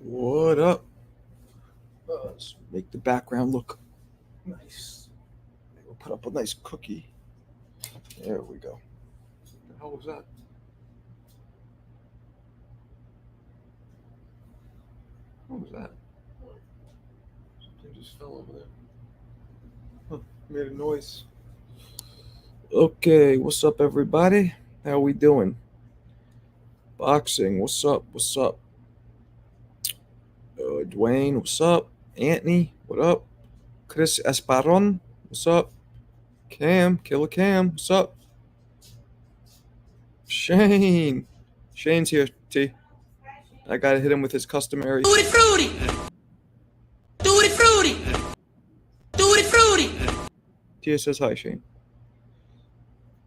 What up? Let's make the background look nice. We'll put up a nice cookie. There we go. What the hell was that? What was that? Something just fell over there. Huh, made a noise. Okay, what's up, everybody? How we doing? Boxing, what's up? What's up? Dwayne, what's up? Anthony, what up? Chris Esparon, what's up? Cam, Killer Cam, what's up? Shane. Shane's here, T. I gotta hit him with his customary. Tutti frutti! Tutti frutti! Tutti frutti! Tia says hi, Shane.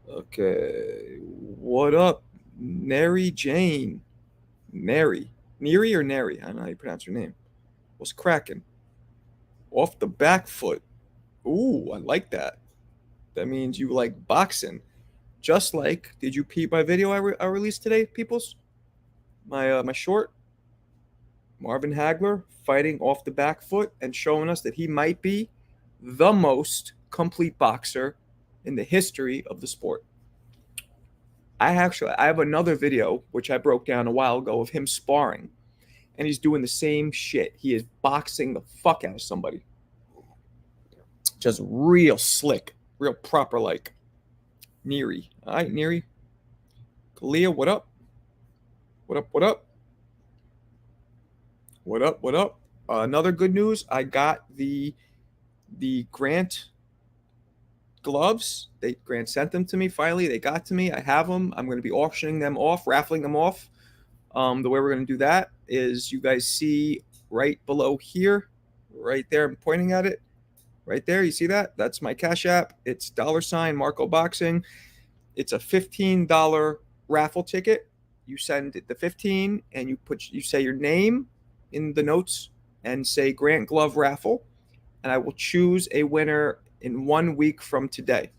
Okay. What up? Neri Jane. Neri or Neri? I don't know how you pronounce your name. What's cracking? Off the back foot. Ooh, I like that. That means you like boxing. Just like, did you peep my video I released today, peoples? My short. Marvin Hagler fighting off the back foot and showing us that he might be the most complete boxer in the history of the sport. I have another video which I broke down a while ago of him sparring, and he's doing the same shit. He is boxing the fuck out of somebody. Just real slick, real proper like. Neri. All right, Neri. Kalia, what up? What up, what up? What up, what up? Another good news, I got the Grant gloves. Grant sent them to me finally. They got to me. I have them. I'm going to be auctioning them off, raffling them off. The way we're going to do that is you guys see right below here, right there. I'm pointing at it. Right there. You see that? That's my Cash App. It's $ Marco Boxing. It's a $15 raffle ticket. You send it the 15 and you say your name in the notes and say Grant Glove Raffle. And I will choose a winner in 1 week from today,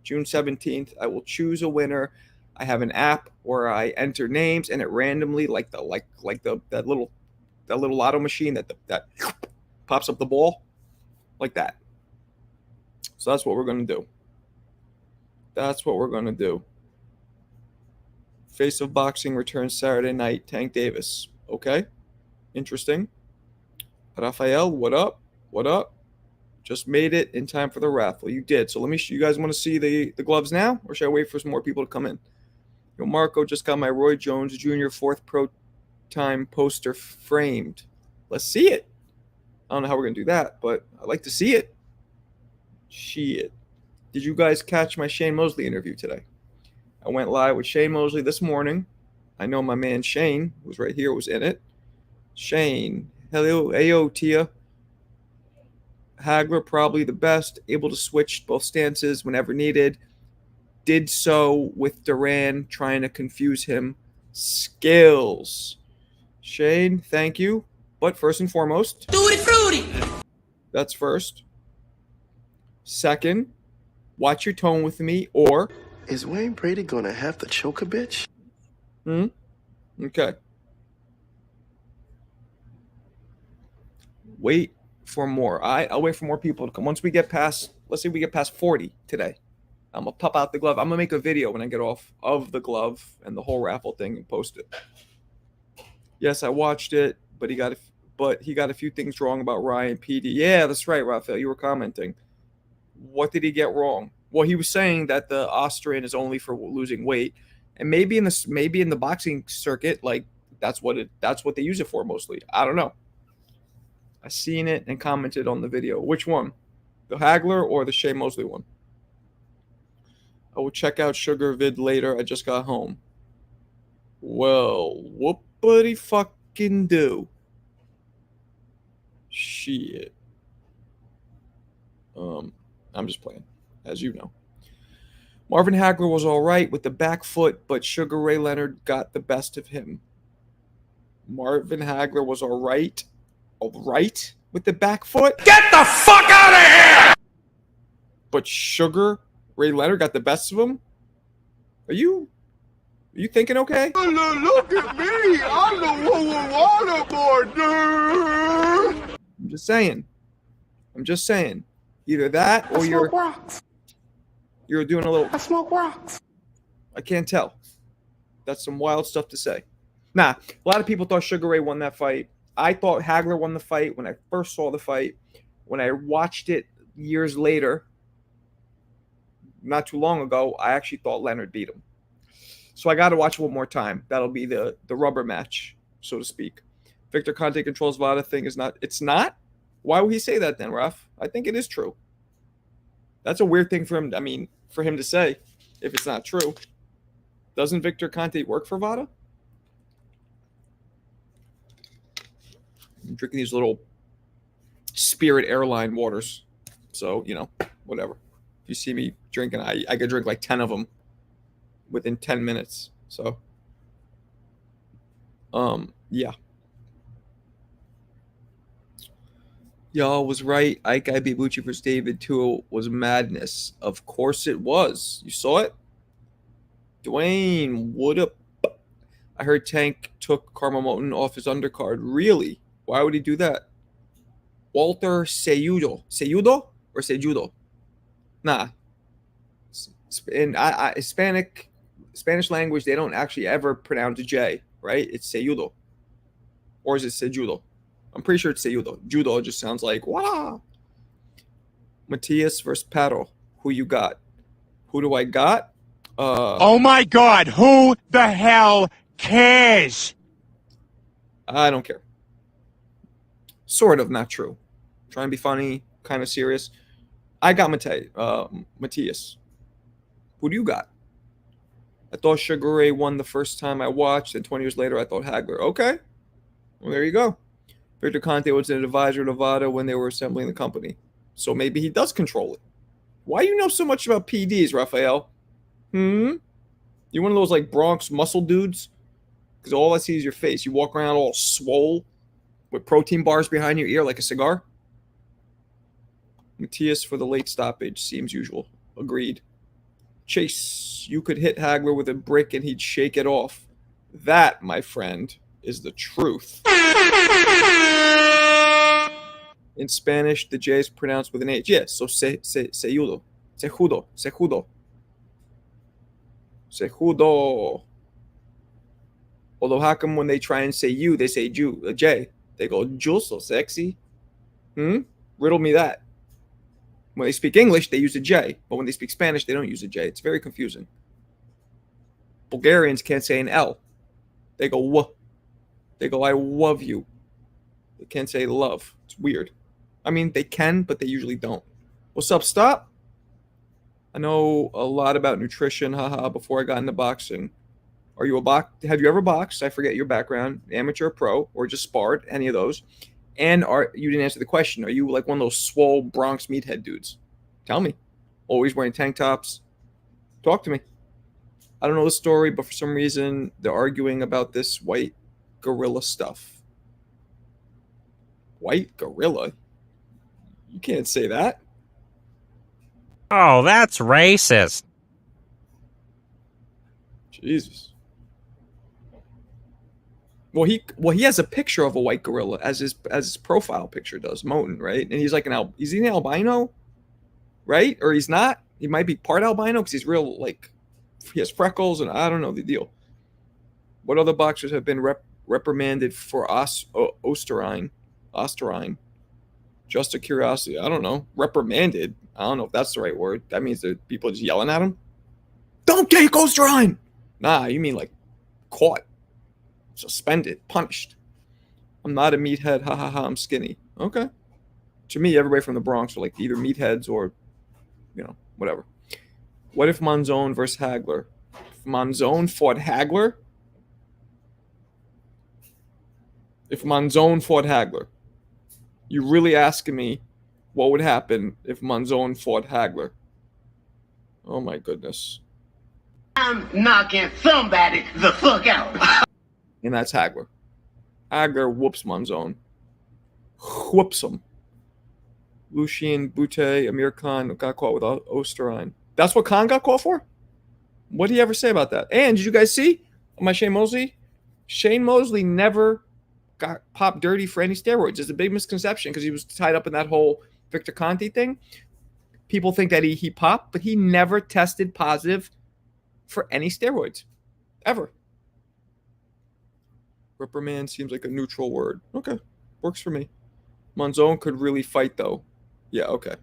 June 17th. I will choose a winner. I have an app where I enter names and it randomly, like that little lotto machine that pops up the ball, like that. So that's what we're gonna do. That's what we're gonna do. Face of Boxing returns Saturday night. Tank Davis. Okay, interesting. Raphael, what up? What up? Just made it in time for the raffle. You did. So let me. You guys want to see the gloves now, or should I wait for some more people to come in? Yo, Marco just got my Roy Jones Jr. 4th Pro Time poster framed. Let's see it. I don't know how we're gonna do that, but I like to see it. Shit. Did you guys catch my Shane Mosley interview today? I went live with Shane Mosley this morning. I know my man Shane, who's right here, was in it. Shane, hello, ayo, Tia. Hagler probably the best, able to switch both stances whenever needed. Did so with Duran trying to confuse him. Skills. Shane, thank you. But first and foremost, Tutti frutti! that's first. Second, watch your tone with me, or is Wayne Brady gonna have to choke a bitch? Okay. Wait for more. I'll wait for more people to come. Once we get past, let's say we get past 40 today, I'm gonna pop out the glove. I'm gonna make a video when I get off of the glove and the whole raffle thing and post it. Yes, I watched it, but he got a few things wrong about Ryan PD. Yeah, that's right, Raffle. You were commenting. What did he get wrong? Well, he was saying that the Austrian is only for losing weight, and maybe in the boxing circuit, like that's what they use it for mostly. I don't know. I seen it and commented on the video. Which one? The Hagler or the Shea Mosley one? I will check out Sugar vid later. I just got home. Well, whoopity fucking do. Shit. I'm just playing, as you know. Marvin Hagler was all right with the back foot, but Sugar Ray Leonard got the best of him. Marvin Hagler was all right with the back foot. Get the fuck out of here! But Sugar Ray Leonard got the best of him? Are you thinking okay? Look at me! I'm the waterboard I'm just saying. I'm just saying. Either that or you're doing a little. I smoke rocks. I can't tell. That's some wild stuff to say. Nah, a lot of people thought Sugar Ray won that fight. I thought Hagler won the fight when I first saw the fight. When I watched it years later, not too long ago, I actually thought Leonard beat him. So I got to watch it one more time. That'll be the rubber match, so to speak. Victor Conte controls VADA thing is not. It's not? Why would he say that then, Raf? I think it is true. That's a weird thing for him. I mean, for him to say if it's not true. Doesn't Victor Conte work for VADA? I'm drinking these little Spirit Airline waters. So, whatever. If you see me drinking, I could drink like 10 of them within 10 minutes. So, yeah. Y'all was right. Ike Ibebuchi versus David Tua was madness. Of course it was. You saw it? Dwayne, what up? I heard Tank took Karma Moten off his undercard. Really? Why would he do that? Walter Seyudo. Seyudo or Sejudo? Nah. In Spanish language, they don't actually ever pronounce a J, right? It's Seyudo. Or is it Sejudo? I'm pretty sure it's Seyudo. Judo just sounds like, wow. Matias versus Pato. Who you got? Who do I got? Oh my God, who the hell cares? I don't care. Sort of, not true. Trying to be funny, kind of serious. I got Matias. Who do you got? I thought Sugar Ray won the first time I watched, and 20 years later I thought Hagler. Okay. Well, there you go. Victor Conte was an advisor to VADA when they were assembling the company. So maybe he does control it. Why do you know so much about PDs, Raphael? You one of those like Bronx muscle dudes? Because all I see is your face. You walk around all swole with protein bars behind your ear like a cigar. Matias for the late stoppage. Seems usual. Agreed. Chase, you could hit Hagler with a brick and he'd shake it off. That, my friend, is the truth. In Spanish, the J is pronounced with an H. Yes, so sejudo. Sejudo. Sejudo. Sejudo. Although how come when they try and say you, they say a J? They go, Jules, so sexy. Riddle me that. When they speak English, they use a J. But when they speak Spanish, they don't use a J. It's very confusing. Bulgarians can't say an L. They go, w. They go, I love you. They can't say love. It's weird. I mean, they can, but they usually don't. What's up, Stop? I know a lot about nutrition, haha, before I got into boxing. Are you have you ever boxed? I forget your background, amateur or pro, or just sparred, any of those. And you didn't answer the question. Are you like one of those swole Bronx meathead dudes? Tell me. Always wearing tank tops. Talk to me. I don't know the story, but for some reason, they're arguing about this white gorilla stuff. White gorilla? You can't say that. Oh, that's racist. Jesus. Well, he has a picture of a white gorilla as his profile picture does, Moten, right? And he's like is he an albino? Right? Or he's not? He might be part albino because he's real, like, he has freckles, and I don't know the deal. What other boxers have been reprimanded for Osterine? Just a curiosity. I don't know. Reprimanded. I don't know if that's the right word. That means that people just yelling at him. Don't take Osterine! Nah, you mean like caught. Suspended, punished. I'm not a meathead. Ha ha ha. I'm skinny. Okay. To me, everybody from the Bronx are like either meatheads or, whatever. What if Monzon versus Hagler? If Monzon fought Hagler? If Monzon fought Hagler? You really asking me what would happen if Monzon fought Hagler? Oh my goodness. I'm knocking somebody the fuck out. And that's Hagler. Hagler whoops Monzon. Whoops him. Lucien, Butte, Amir Khan got caught with Osterine. That's what Khan got caught for? What did he ever say about that? And did you guys see my Shane Mosley? Shane Mosley never got popped dirty for any steroids. It's a big misconception because he was tied up in that whole Victor Conte thing. People think that he popped, but he never tested positive for any steroids, ever. Reprimand seems like a neutral word. Okay, works for me. Monzon could really fight, though. Yeah, okay.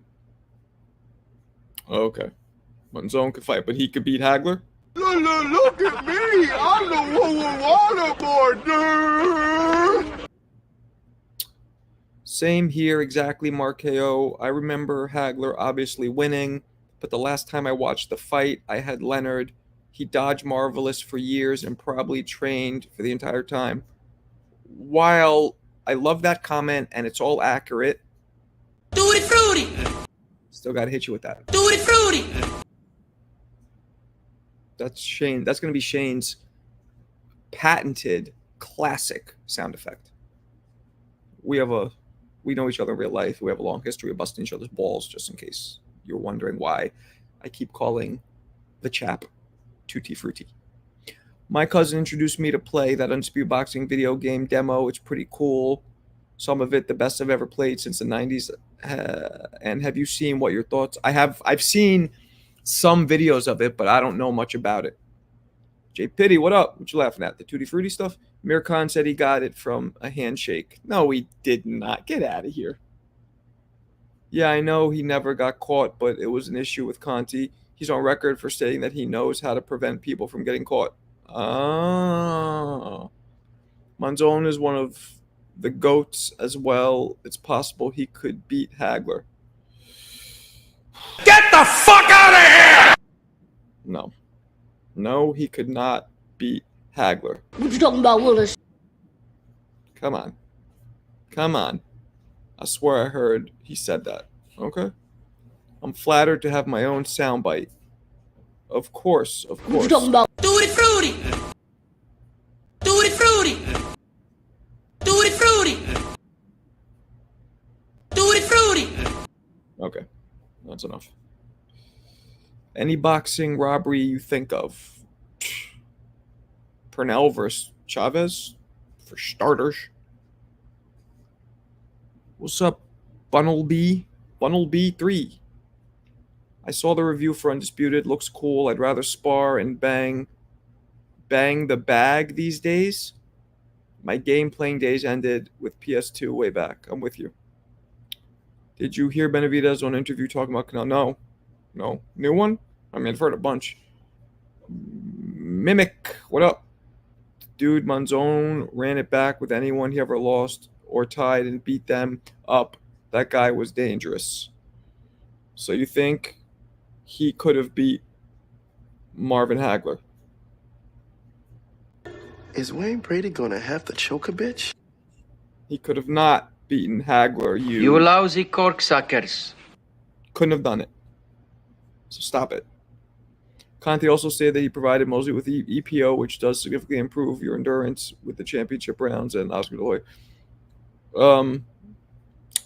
Okay. Monzon could fight, but he could beat Hagler? Look at me! I'm the waterboard, dude! Same here, exactly, Markeo. I remember Hagler obviously winning, but the last time I watched the fight, I had Leonard. He dodged Marvelous for years and probably trained for the entire time. While I love that comment and it's all accurate, Tutti frutti! still got to hit you with that. Tutti frutti! That's Shane. That's going to be Shane's patented classic sound effect. We know each other in real life. We have a long history of busting each other's balls, just in case you're wondering why I keep calling the chap Tutti Frutti. My cousin introduced me to play that Undisputed Boxing video game demo. It's pretty cool. Some of it the best I've ever played since the 90s. And have you seen what your thoughts? I've seen some videos of it, but I don't know much about it. Jay Pitty, what up? What you laughing at? The Tutti Frutti stuff? Mir Khan said he got it from a handshake. No, he did not. Get out of here. Yeah, I know he never got caught, but it was an issue with Conti. He's on record for saying that he knows how to prevent people from getting caught. Oh. Monzon is one of the GOATs as well. It's possible he could beat Hagler. Get the fuck out of here! No. No, he could not beat Hagler. What you talking about, Willis? Come on. Come on. I swear I heard he said that. Okay? I'm flattered to have my own soundbite. Of course, of What you course. talking about? Tutti frutti! Tutti frutti! Tutti frutti! Tutti frutti! Okay. That's enough. Any boxing robbery you think of? Pernell versus Chavez, for starters. What's up, Bunnelby? Bunnelby3. I saw the review for Undisputed. Looks cool. I'd rather spar and bang the bag these days. My game playing days ended with PS2 way back. I'm with you. Did you hear Benavidez on an interview talking about Canelo? No. New one? I mean, I've heard a bunch. Mimic, what up? Dude, Monzon ran it back with anyone he ever lost or tied and beat them up. That guy was dangerous. So you think he could have beat Marvin Hagler? Is Wayne Brady gonna have to choke a bitch? He could have not beaten Hagler. You lousy corksuckers. Couldn't have done it. So stop it. Conte also said that he provided Mosley with the EPO, which does significantly improve your endurance with the championship rounds and Oscar De La Hoya.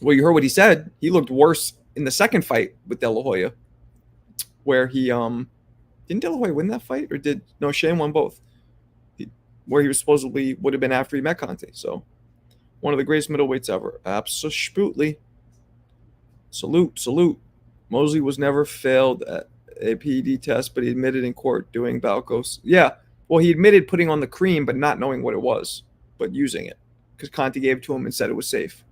Well, you heard what he said. He looked worse in the second fight with De La Hoya, where he didn't De La Hoya win that fight, or did no? Shane won both. Where he was supposedly would have been after he met Conte. So one of the greatest middleweights ever. Absolutely. Salute. Mosley was never failed at a PED test, but he admitted in court doing Balcos. Yeah, well, he admitted putting on the cream, but not knowing what it was, but using it because Conte gave it to him and said it was safe.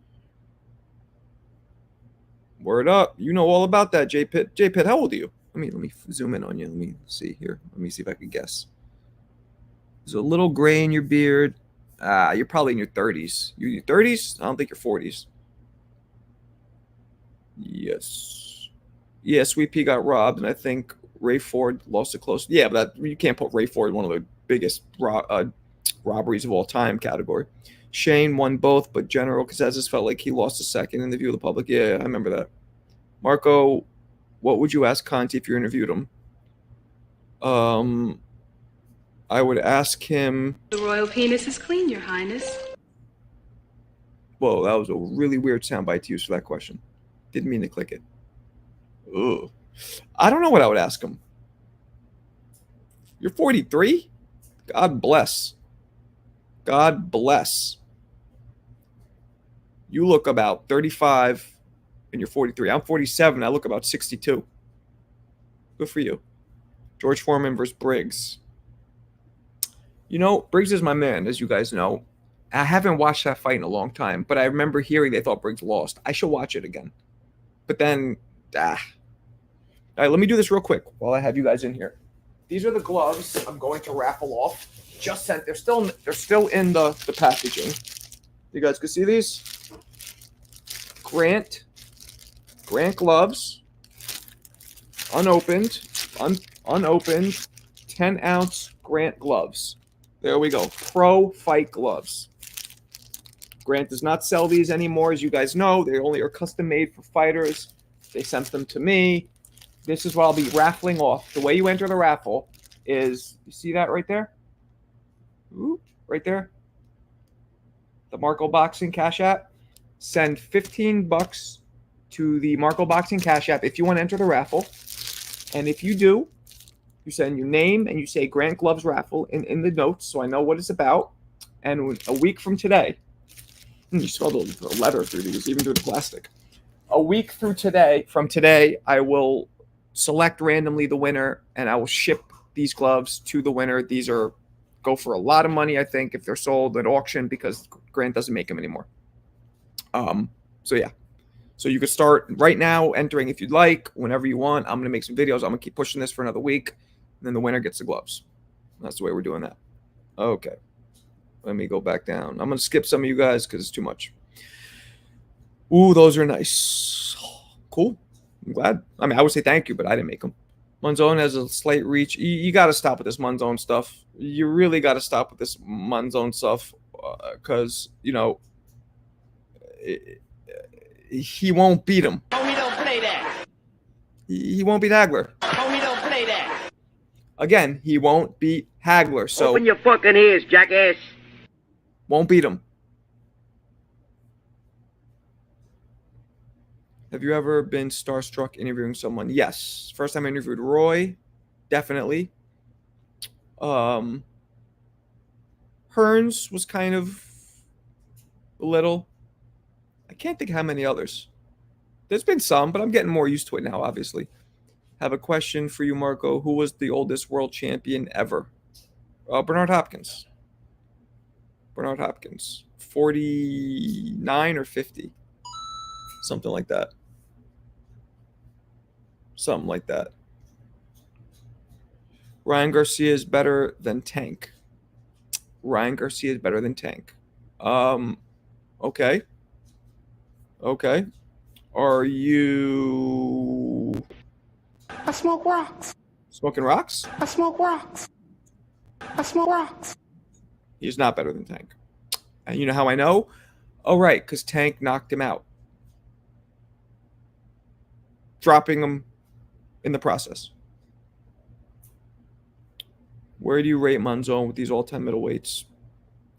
Word up. You know all about that, J Pitt. J Pitt, how old are you? Let me zoom in on you. Let me see here. Let me see if I can guess. There's a little gray in your beard. You're probably in your 30s. You in your 30s? I don't think you're 40s. Yes. Yeah, Sweet Pea got robbed, and I think Ray Ford lost it close. Yeah, but you can't put Ray Ford in one of the biggest robberies of all time category. Shane won both, but General Casazes felt like he lost a second in the view of the public. Yeah, I remember that. Marco, what would you ask Conte if you interviewed him? I would ask him... The royal penis is clean, Your Highness. Whoa, that was a really weird soundbite to use for that question. Didn't mean to click it. Ugh. I don't know what I would ask him. You're 43? God bless. God bless. You look about 35 and you're 43. I'm 47. I look about 62. Good for you. George Foreman versus Briggs. You know, Briggs is my man, as you guys know. I haven't watched that fight in a long time, but I remember hearing they thought Briggs lost. I should watch it again. But then, All right, let me do this real quick while I have you guys in here. These are the gloves I'm going to raffle off. Just sent. They're still in the packaging. You guys can see these. Grant gloves, unopened, unopened, 10-ounce Grant gloves. There we go. Pro fight gloves. Grant does not sell these anymore, as you guys know. They only are custom made for fighters. They sent them to me. This is what I'll be raffling off. The way you enter the raffle is, you see that right there? Ooh, right there. The Marco Boxing Cash App. Send $15 to the Marco Boxing Cash App if you want to enter the raffle. And if you do, you send your name and you say Grant Gloves Raffle in the notes so I know what it's about. And a week from today, you smell the leather through these, even through the plastic. A week from today, I will select randomly the winner and I will ship these gloves to the winner. These go for a lot of money, I think, if they're sold at auction because Grant doesn't make them anymore. So yeah. So you could start right now entering if you'd like, whenever you want. I'm going to make some videos. I'm going to keep pushing this for another week. And then the winner gets the gloves. That's the way we're doing that. Okay. Let me go back down. I'm going to skip some of you guys because it's too much. Ooh, those are nice. Cool. I'm glad. I mean, I would say thank you, but I didn't make them. Monzon has a slight reach. You got to stop with this Monzon stuff. You really got to stop with this Monzon stuff because, you know, he won't beat him. Homie, don't play that. He won't beat Hagler. Homie, don't play that. Again, he won't beat Hagler. So Open your fucking ears, jackass. won't beat him. Have you ever been starstruck interviewing someone? Yes. First time I interviewed Roy, definitely. Hearns was kind of a little. I can't think how many others. There's been some, but I'm getting more used to it now, obviously. Have a question for you, Marco. Who was the oldest world champion ever? Bernard Hopkins. Bernard Hopkins. 49 or 50. Something like that. Something like that. Ryan Garcia is better than Tank. Ryan Garcia is better than Tank. Okay. Okay. Are you... I smoke rocks. Smoking rocks? I smoke rocks. I smoke rocks. He's not better than Tank. And you know how I know? Oh, right, because Tank knocked him out. Dropping him in the process. Where do you rate Monzon with these all-time middleweights?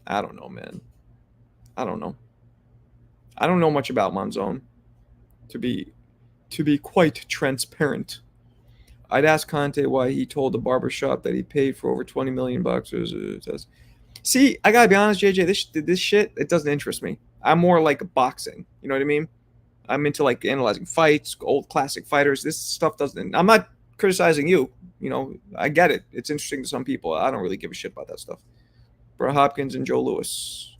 I don't know, man. I don't know. I don't know much about Monzon, to be quite transparent. I'd ask Conte why he told the barbershop that he paid for over 20 million bucks. See, I gotta be honest, JJ, this shit, it doesn't interest me. I'm more like boxing. You know what I mean? I'm into like analyzing fights, old classic fighters. This stuff doesn't. I'm not criticizing you. You know, I get it. It's interesting to some people. I don't really give a shit about that stuff. Bro Hopkins and Joe Louis.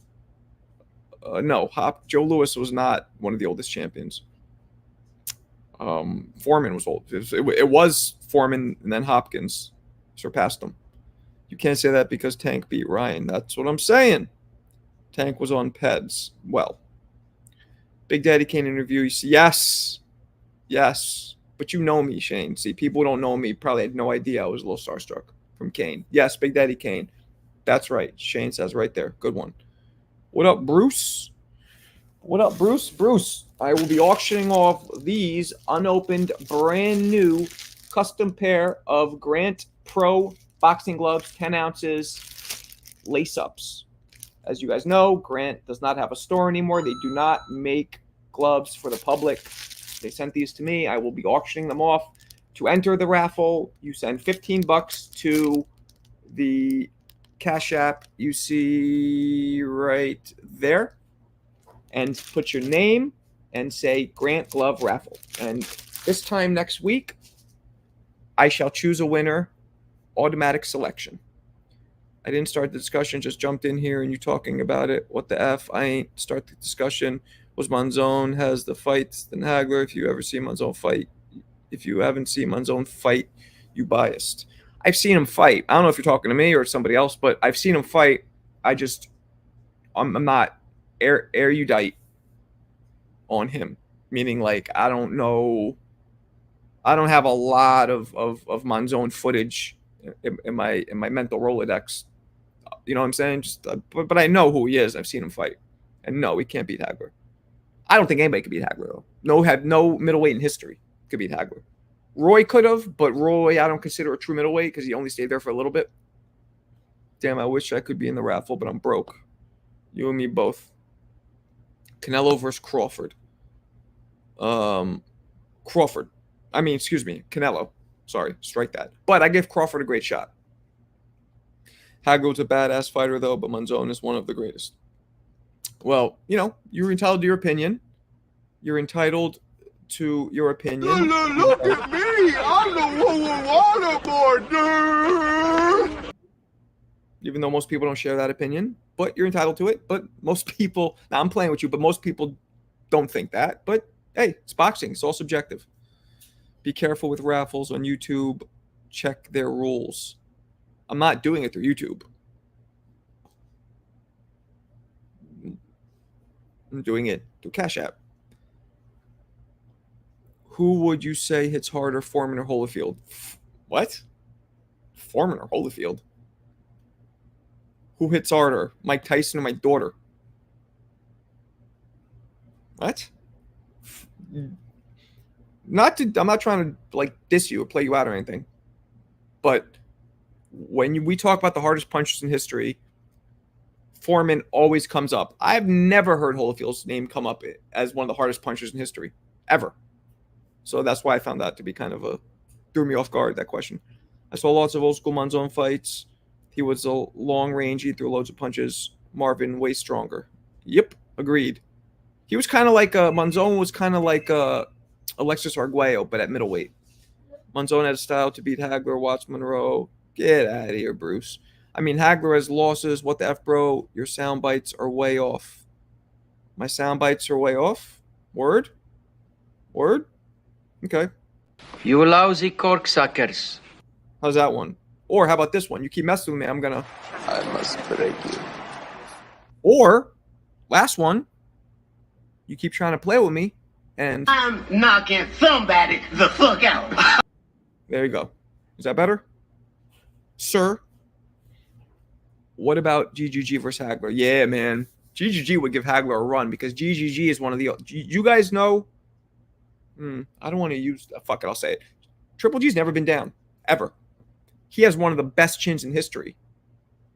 No, Joe Louis was not one of the oldest champions. Foreman was old. It was Foreman and then Hopkins surpassed him. You can't say that because Tank beat Ryan. That's what I'm saying. Tank was on Peds. Well, Big Daddy Kane interview. Yes. Yes. But you know me, Shane. See, people who don't know me probably had no idea I was a little starstruck from Kane. Yes, Big Daddy Kane. That's right. Shane says right there. Good one. What up, Bruce? What up, Bruce? Bruce, I will be auctioning off these unopened, brand new custom pair of Grant Pro boxing gloves, 10 ounces, lace-ups. As you guys know, Grant does not have a store anymore. They do not make gloves for the public. They sent these to me. I will be auctioning them off. To enter the raffle, you send $15 to the Cash App you see right there. and put your name and say Grant Glove Raffle. And this time next week, I shall choose a winner, automatic selection. I didn't start the discussion, just jumped in here and you talking about it. What the F? I ain't start the discussion. Was Monzon has the fights than Hagler? If you ever see Monzon fight, if you haven't seen Monzon fight, you biased. I've seen him fight. I don't know if you're talking to me or somebody else, but I've seen him fight. I'm not erudite on him, meaning like I don't know. I don't have a lot of Monzon footage in my mental Rolodex. You know what I'm saying? Just, but I know who he is. I've seen him fight, and no, he can't beat Hagler. I don't think anybody could beat Hagler though. No middleweight in history could beat Hagler. Roy could have, but Roy I don't consider a true middleweight because he only stayed there for a little bit. Damn, I wish I could be in the raffle, but I'm broke. You and me both. Canelo versus Crawford. Canelo. Sorry, strike that. But I give Crawford a great shot. Hagler's a badass fighter, though, but Monzon is one of the greatest. Well, you're entitled to your opinion. You're entitled to your opinion. Look at me! I'm the waterboard, dude! Even though most people don't share that opinion, but you're entitled to it. But most people, now I'm playing with you, but most people don't think that. But hey, it's boxing. It's all subjective. Be careful with raffles on YouTube. Check their rules. I'm not doing it through YouTube. I'm doing it through Cash App. Who would you say hits harder, Foreman or Holyfield? What? Foreman or Holyfield? Who hits harder, Mike Tyson or my daughter? What? I'm not trying to like diss you or play you out or anything. But when we talk about the hardest punchers in history, Foreman always comes up. I've never heard Holyfield's name come up as one of the hardest punchers in history, ever. So that's why I found that to be kind of threw me off guard, that question. I saw lots of old school Monzon fights. He was a long range. He threw loads of punches. Marvin, way stronger. Yep, agreed. He was kind of like Monzon was kind of like Alexis Arguello, but at middleweight. Monzon had a style to beat Hagler, Watts, Monroe. Get out of here, Bruce. I mean, Hagler has losses. What the F, bro? Your sound bites are way off. My sound bites are way off? Word? Word? Okay. You lousy corksuckers. How's that one? Or how about this one? You keep messing with me, I'm gonna... I must break you. Or, last one, you keep trying to play with me, and... I'm knocking somebody the fuck out. There you go. Is that better? Sir? What about GGG versus Hagler? Yeah, man. GGG would give Hagler a run because GGG is one of the... You guys know... I don't want to use... Fuck it, I'll say it. Triple G's never been down. Ever. He has one of the best chins in history.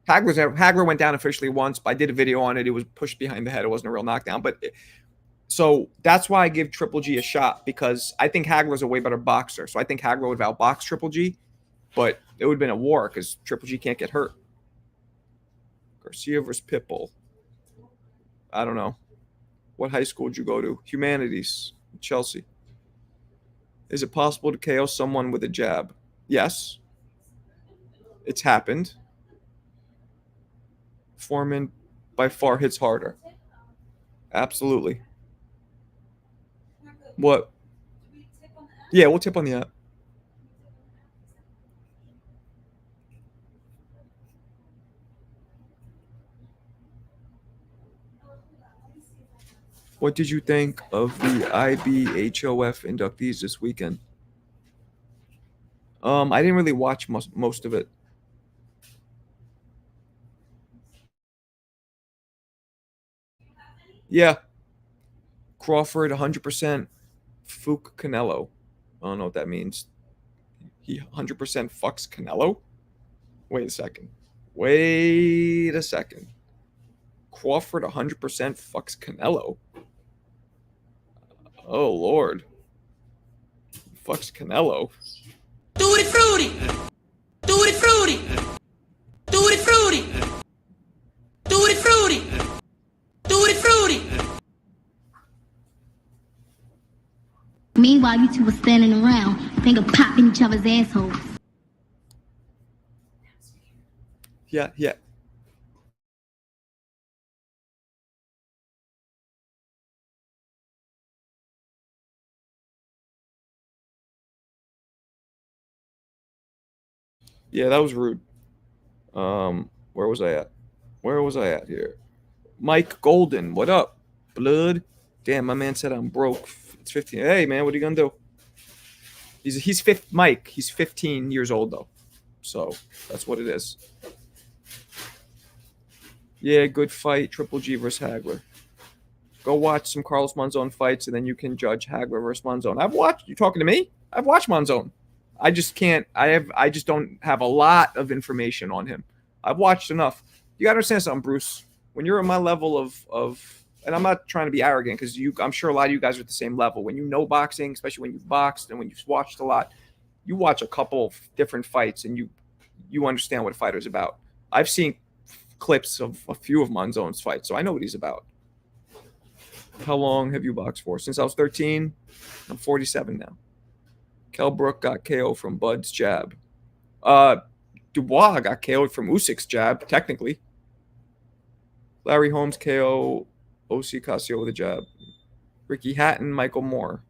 Hagler went down officially once, but I did a video on it. It was pushed behind the head. It wasn't a real knockdown. So that's why I give Triple G a shot, because I think Hagler's a way better boxer. So I think Hagler would outbox Triple G, but it would have been a war because Triple G can't get hurt. Garcia versus Pitbull. I don't know. What high school did you go to? Humanities. Chelsea. Is it possible to KO someone with a jab? Yes. It's happened. Foreman by far hits harder. Absolutely. What? Yeah, we'll tip on the app. What did you think of the IBHOF inductees this weekend? I didn't really watch most of it. Yeah. Crawford, 100%. Fuke Canelo. I don't know what that means. He 100% fucks Canelo? Wait a second. Crawford 100% fucks Canelo? Oh, Lord. Fucks Canelo. Tutti frutti! Tutti frutti! Tutti frutti! Tutti frutti! Tutti frutti! while you two were standing around, think of popping each other's assholes. Yeah, yeah. Yeah, that was rude. Where was I at? Where was I at here? Mike Golden, what up, blood? Damn, my man said I'm broke. It's 15. Hey, man, what are you gonna do? He's fifth. Mike, he's 15 years old though, so that's what it is. Yeah, good fight. Triple G versus Hagler. Go watch some Carlos Monzon fights, and then you can judge Hagler versus Monzon. I've watched. You talking to me? I've watched Monzon. I just can't. I just don't have a lot of information on him. I've watched enough. You gotta understand something, Bruce. When you're at my level of, and I'm not trying to be arrogant because I'm sure a lot of you guys are at the same level. When you know boxing, especially when you've boxed and when you've watched a lot, you watch a couple of different fights and you understand what a fighter's about. I've seen clips of a few of Monzon's fights, so I know what he's about. How long have you boxed for? Since I was 13. I'm 47 now. Kell Brook got KO from Bud's jab. Dubois got KO'd from Usyk's jab, technically. Larry Holmes KO O.C. Casio with a jab. Ricky Hatton, Michael Moore.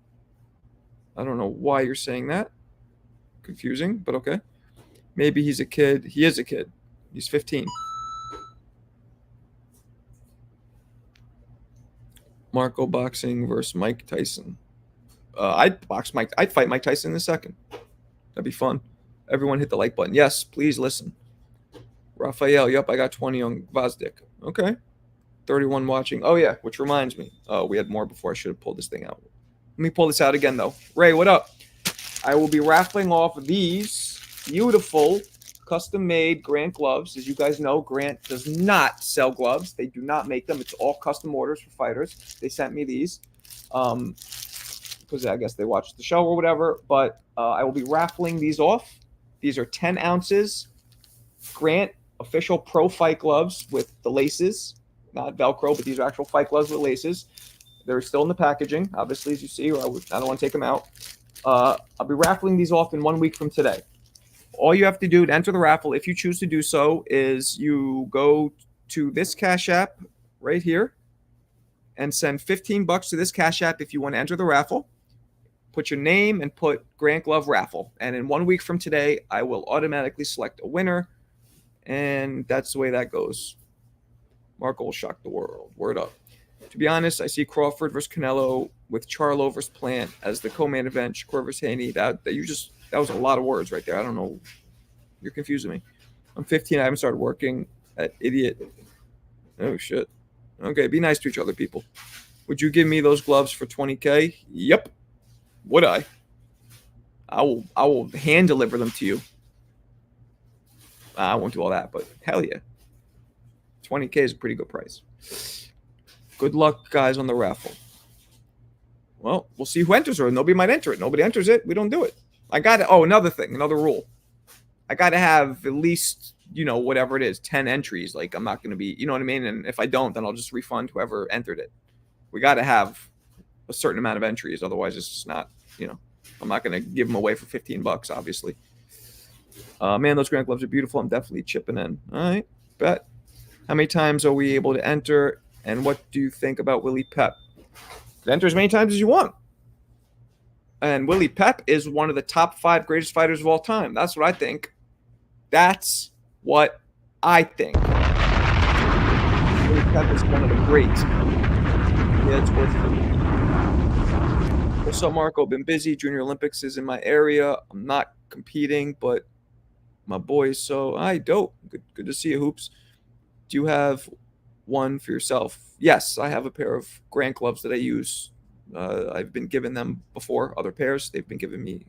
I don't know why you're saying that. Confusing, but okay. Maybe he's a kid. He is a kid. He's 15. Marco boxing versus Mike Tyson. I'd fight Mike Tyson in a second. That'd be fun. Everyone hit the like button. Yes, please listen. Raphael, yep, I got 20 on Gvozdyk. Okay. 31 watching. Oh, yeah, which reminds me. Oh, we had more before. I should have pulled this thing out. Let me pull this out again, though. Ray, what up? I will be raffling off these beautiful custom-made Grant gloves. As you guys know, Grant does not sell gloves. They do not make them. It's all custom orders for fighters. They sent me these because I guess they watched the show or whatever. But I will be raffling these off. These are 10 ounces Grant official pro fight gloves with the laces. Not Velcro, but these are actual fight gloves with laces. They're still in the packaging, obviously, as you see, or I don't want to take them out. I'll be raffling these off in 1 week from today. All you have to do to enter the raffle, if you choose to do so, is you go to this Cash App right here and send $15 to this Cash App if you want to enter the raffle. Put your name and put Grant Glove Raffle. And in 1 week from today, I will automatically select a winner. And that's the way that goes. Marco will shock the world. Word up. To be honest, I see Crawford versus Canelo with Charlo versus Plant as the co-main event. Shakur versus Haney. That was a lot of words right there. I don't know. You're confusing me. I'm 15. I haven't started working at Idiot. Oh, shit. Okay, be nice to each other, people. Would you give me those gloves for $20K? Yep. Would I? I will hand deliver them to you. I won't do all that, but hell yeah. $20K is a pretty good price. Good luck, guys, on the raffle. Well, we'll see who enters it. Nobody might enter it. Nobody enters it. We don't do it. I got to. Oh, another thing, another rule. I got to have at least, whatever it is, 10 entries. Like, I'm not going to be, you know what I mean? And if I don't, then I'll just refund whoever entered it. We got to have a certain amount of entries. Otherwise, it's just not, I'm not going to give them away for $15, obviously. Man, those Grant gloves are beautiful. I'm definitely chipping in. All right, bet. How many times are we able to enter? And what do you think about Willie Pep? Enter as many times as you want. And Willie Pep is one of the top 5 greatest fighters of all time. That's what I think. That's what I think. Willie Pep is one of the greats. Yeah, it's worth it. What's up, Marco? Been busy. Junior Olympics is in my area. I'm not competing, but my boys. So, dope. Good to see you, Hoops. Do you have one for yourself? Yes, I have a pair of Grant gloves that I use. I've been given them before, other pairs. They've been giving me.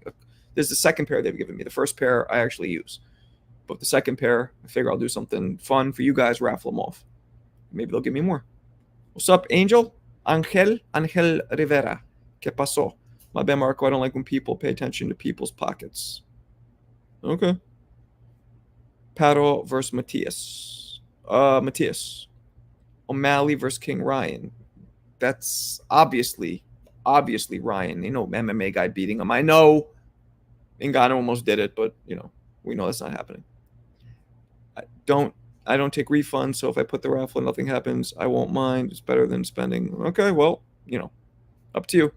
This is the second pair they've given me. The first pair I actually use. But the second pair, I figure I'll do something fun for you guys, raffle them off. Maybe they'll give me more. What's up, Angel? Angel Rivera. ¿Qué pasó? My bad, Marco. I don't like when people pay attention to people's pockets. Okay. Paro versus Matias. Matias. O'Malley versus King Ryan. That's obviously obviously Ryan. MMA guy beating him. I know Ngannou almost did it, but we know that's not happening. I don't take refunds, so if I put the raffle and nothing happens, I won't mind. It's better than spending. Okay, well, up to you.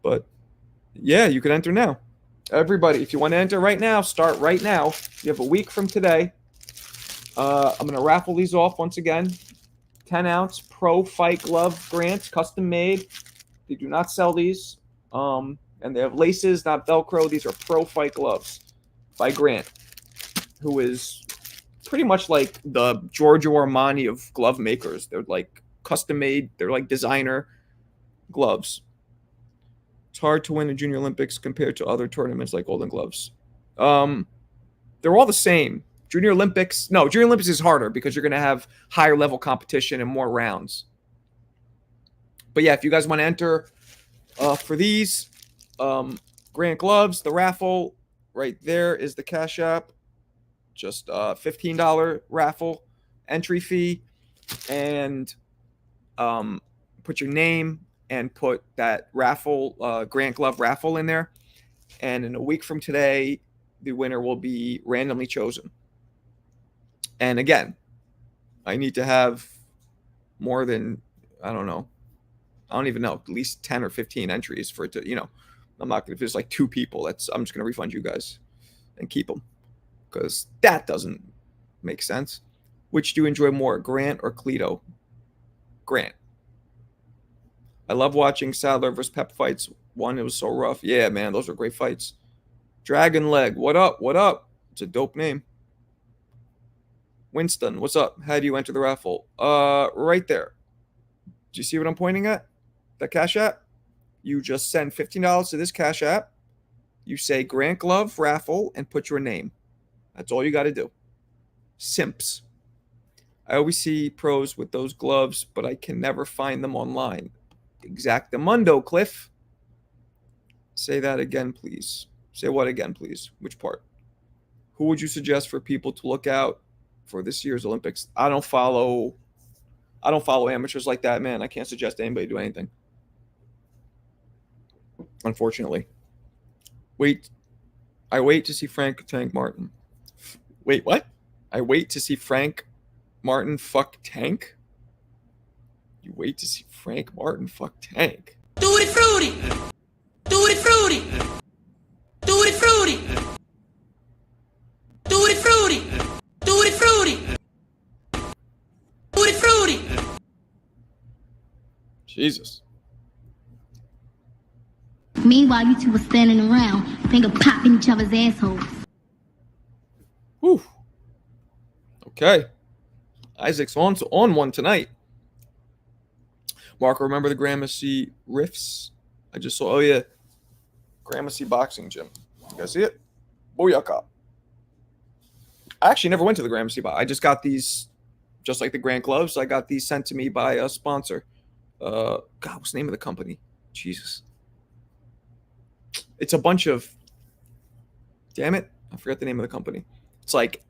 But yeah, you can enter now. Everybody, if you want to enter right now, start right now. You have a week from today. I'm going to raffle these off once again. 10-ounce Pro Fight Glove Grant, custom made. They do not sell these. And they have laces, not Velcro. These are Pro Fight gloves by Grant, who is pretty much like the Giorgio Armani of glove makers. They're like custom made. They're like designer gloves. It's hard to win the Junior Olympics compared to other tournaments like Golden Gloves. They're all the same. Junior Olympics is harder because you're going to have higher level competition and more rounds. But yeah, if you guys want to enter for these Grant gloves, the raffle right there is the Cash App. Just $15 raffle entry fee, and put your name and put that raffle Grant glove raffle in there. And in a week from today, the winner will be randomly chosen. And again, I need to have more than, I don't even know, at least 10 or 15 entries for it to, I'm not going to, if there's like 2 people, I'm just going to refund you guys and keep them, because that doesn't make sense. Which do you enjoy more, Grant or Cleto? Grant. I love watching Sadler versus Pep fights. One, it was so rough. Yeah, man, those were great fights. Dragon Leg, what up? What up? It's a dope name. Winston, what's up? How do you enter the raffle? Right there. Do you see what I'm pointing at? That Cash App? You just send $15 to this Cash App. You say Grant Glove raffle and put your name. That's all you got to do. Simps. I always see pros with those gloves, but I can never find them online. Exactamundo, Cliff. Say that again, please. Say what again, please? Which part? Who would you suggest for people to look out for this year's Olympics? I don't follow amateurs like that, man. I can't suggest anybody do anything, unfortunately. I wait to see Frank Tank Martin. Wait, what? I wait to see Frank Martin fuck Tank? You wait to see Frank Martin fuck Tank? Tutti frutti! Tutti frutti! Tutti frutti! Tutti frutti! Tutti frutti! Tutti frutti! Jesus. Meanwhile, you two were standing around, finger popping each other's assholes. Whew. Okay. Isaac's on one tonight. Marco, remember the Gramercy riffs? I just saw, oh yeah, Gramercy Boxing Gym. You guys see it? Booyaka. I actually never went to the Gramercy Box. I just got these, just like the Grant gloves, I got these sent to me by a sponsor. God, what's the name of the company? Jesus. It's a bunch of, damn it, I forgot the name of the company. It's like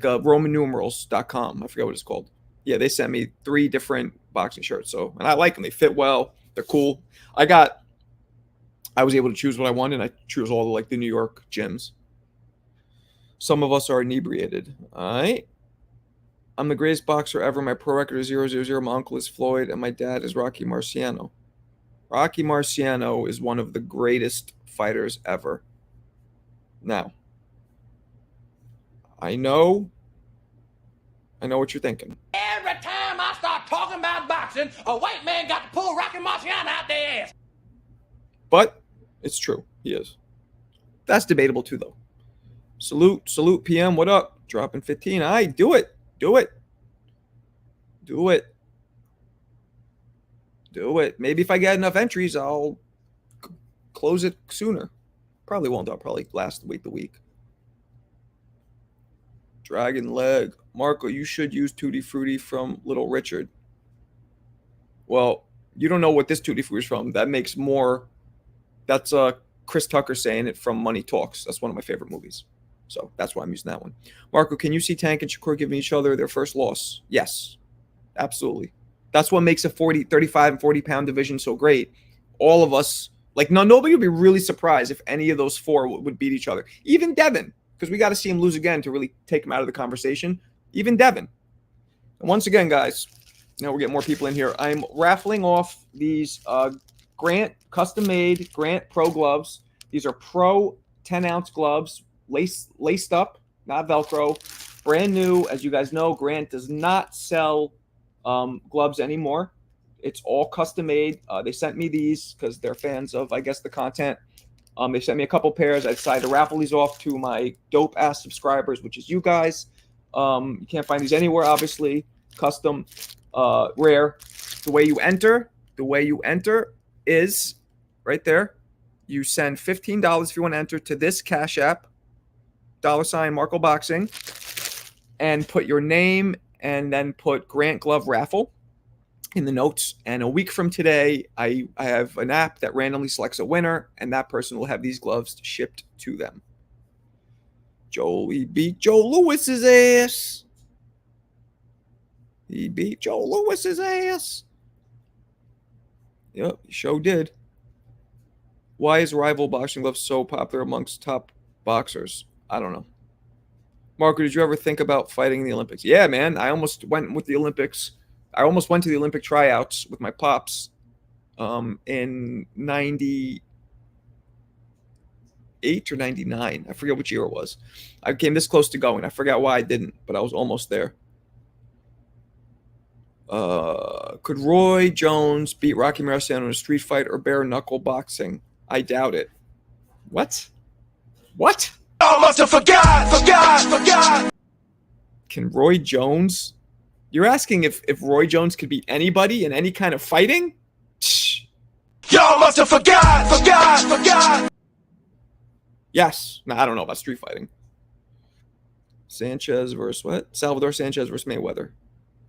a Roman numerals.com. I forget what it's called. Yeah, they sent me 3 different boxing shirts. So, and I like them. They fit well. They're cool. I was able to choose what I wanted. I choose all the New York gyms. Some of us are inebriated. All right. I'm the greatest boxer ever. My pro record is 0-0-0. My uncle is Floyd, and my dad is Rocky Marciano. Rocky Marciano is one of the greatest fighters ever. Now, I know what you're thinking. Every time I start talking about boxing, a white man got to pull Rocky Marciano out their ass. But it's true. He is. That's debatable too, though. Salute, PM. What up? Dropping 15. All right, do it. Maybe if I get enough entries, I'll close it sooner. Probably won't. I'll probably last the week. Dragon Leg. Marco, you should use Tutti Frutti from Little Richard. Well, you don't know what this Tutti Frutti is from. That makes more. That's Chris Tucker saying it from Money Talks. That's one of my favorite movies. So that's why I'm using that one. Marco, can you see Tank and Shakur giving each other their first loss? Yes, absolutely. That's what makes a 35 and 40 pound division so great. all of us, like, no, nobody would be really surprised if any of those four would beat each other. Even Devin, because we got to see him lose again to really take him out of the conversation. Even Devin. And once again, guys, now we're getting more people in here. I'm raffling off these Grant custom-made Grant Pro gloves. These are Pro 10-ounce gloves, laced up, not Velcro. Brand new. As you guys know, Grant does not sell gloves anymore. It's all custom made. They sent me these because they're fans of, I guess, the content. They sent me a couple pairs. I decided to raffle these off to my dope ass subscribers, which is you guys. You can't find these anywhere, obviously. Custom, rare. The way you enter is right there. You send $15 if you want to enter to this Cash App, $ Marco Boxing, and put your name and then put Grant Glove Raffle in the notes. And a week from today, I have an app that randomly selects a winner, and that person will have these gloves shipped to them. He beat Joe Lewis's ass. He beat Joe Lewis's ass. Yep, he sure did. Why is rival boxing gloves so popular amongst top boxers? I don't know. Marco, did you ever think about fighting in the Olympics? Yeah, man. I almost went with the Olympics. I almost went to the Olympic tryouts with my pops in 98 or 99. I forget which year it was. I came this close to going. I forgot why I didn't, but I was almost there. Could Roy Jones beat Rocky Marciano in a street fight or bare knuckle boxing? I doubt it. What? I must have forgot. Can Roy Jones? You're asking if Roy Jones could beat anybody in any kind of fighting? Y'all must have forgot. Yes. No, I don't know about street fighting. Sanchez versus what? Salvador Sanchez versus Mayweather.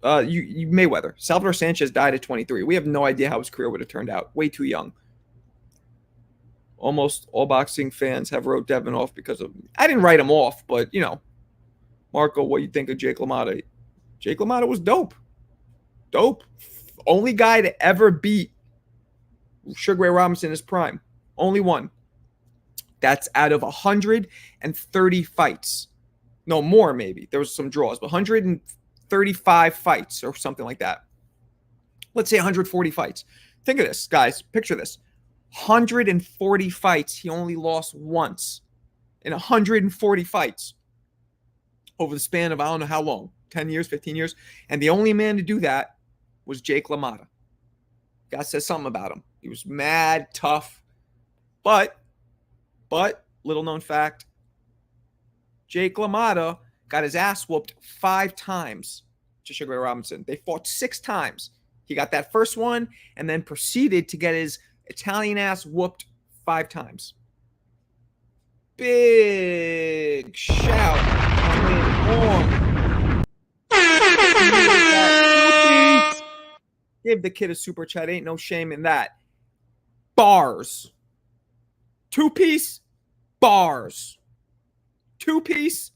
Mayweather. Salvador Sanchez died at 23. We have no idea how his career would have turned out. Way too young. Almost all boxing fans have wrote Devin off because of... I didn't write him off, but, you know. Marco, what do you think of Jake LaMotta? Jake LaMotta was dope. Only guy to ever beat Sugar Ray Robinson in his prime. Only one. That's out of 130 fights. No, more maybe. There was some draws, but 135 fights or something like that. Let's say 140 fights. Think of this, guys. Picture this. 140 fights. He only lost once in 140 fights over the span of I don't know how long. 10 years, 15 years. And the only man to do that was Jake LaMotta. Guy says something about him. He was mad, tough. But, little known fact, Jake LaMotta got his ass whooped 5 times to Sugar Ray Robinson. They fought 6 times. He got that first one and then proceeded to get his Italian ass whooped 5 times. Big shout coming on. Give the kid a super chat. Ain't no shame in that. Bars. 2-piece bars. 2-piece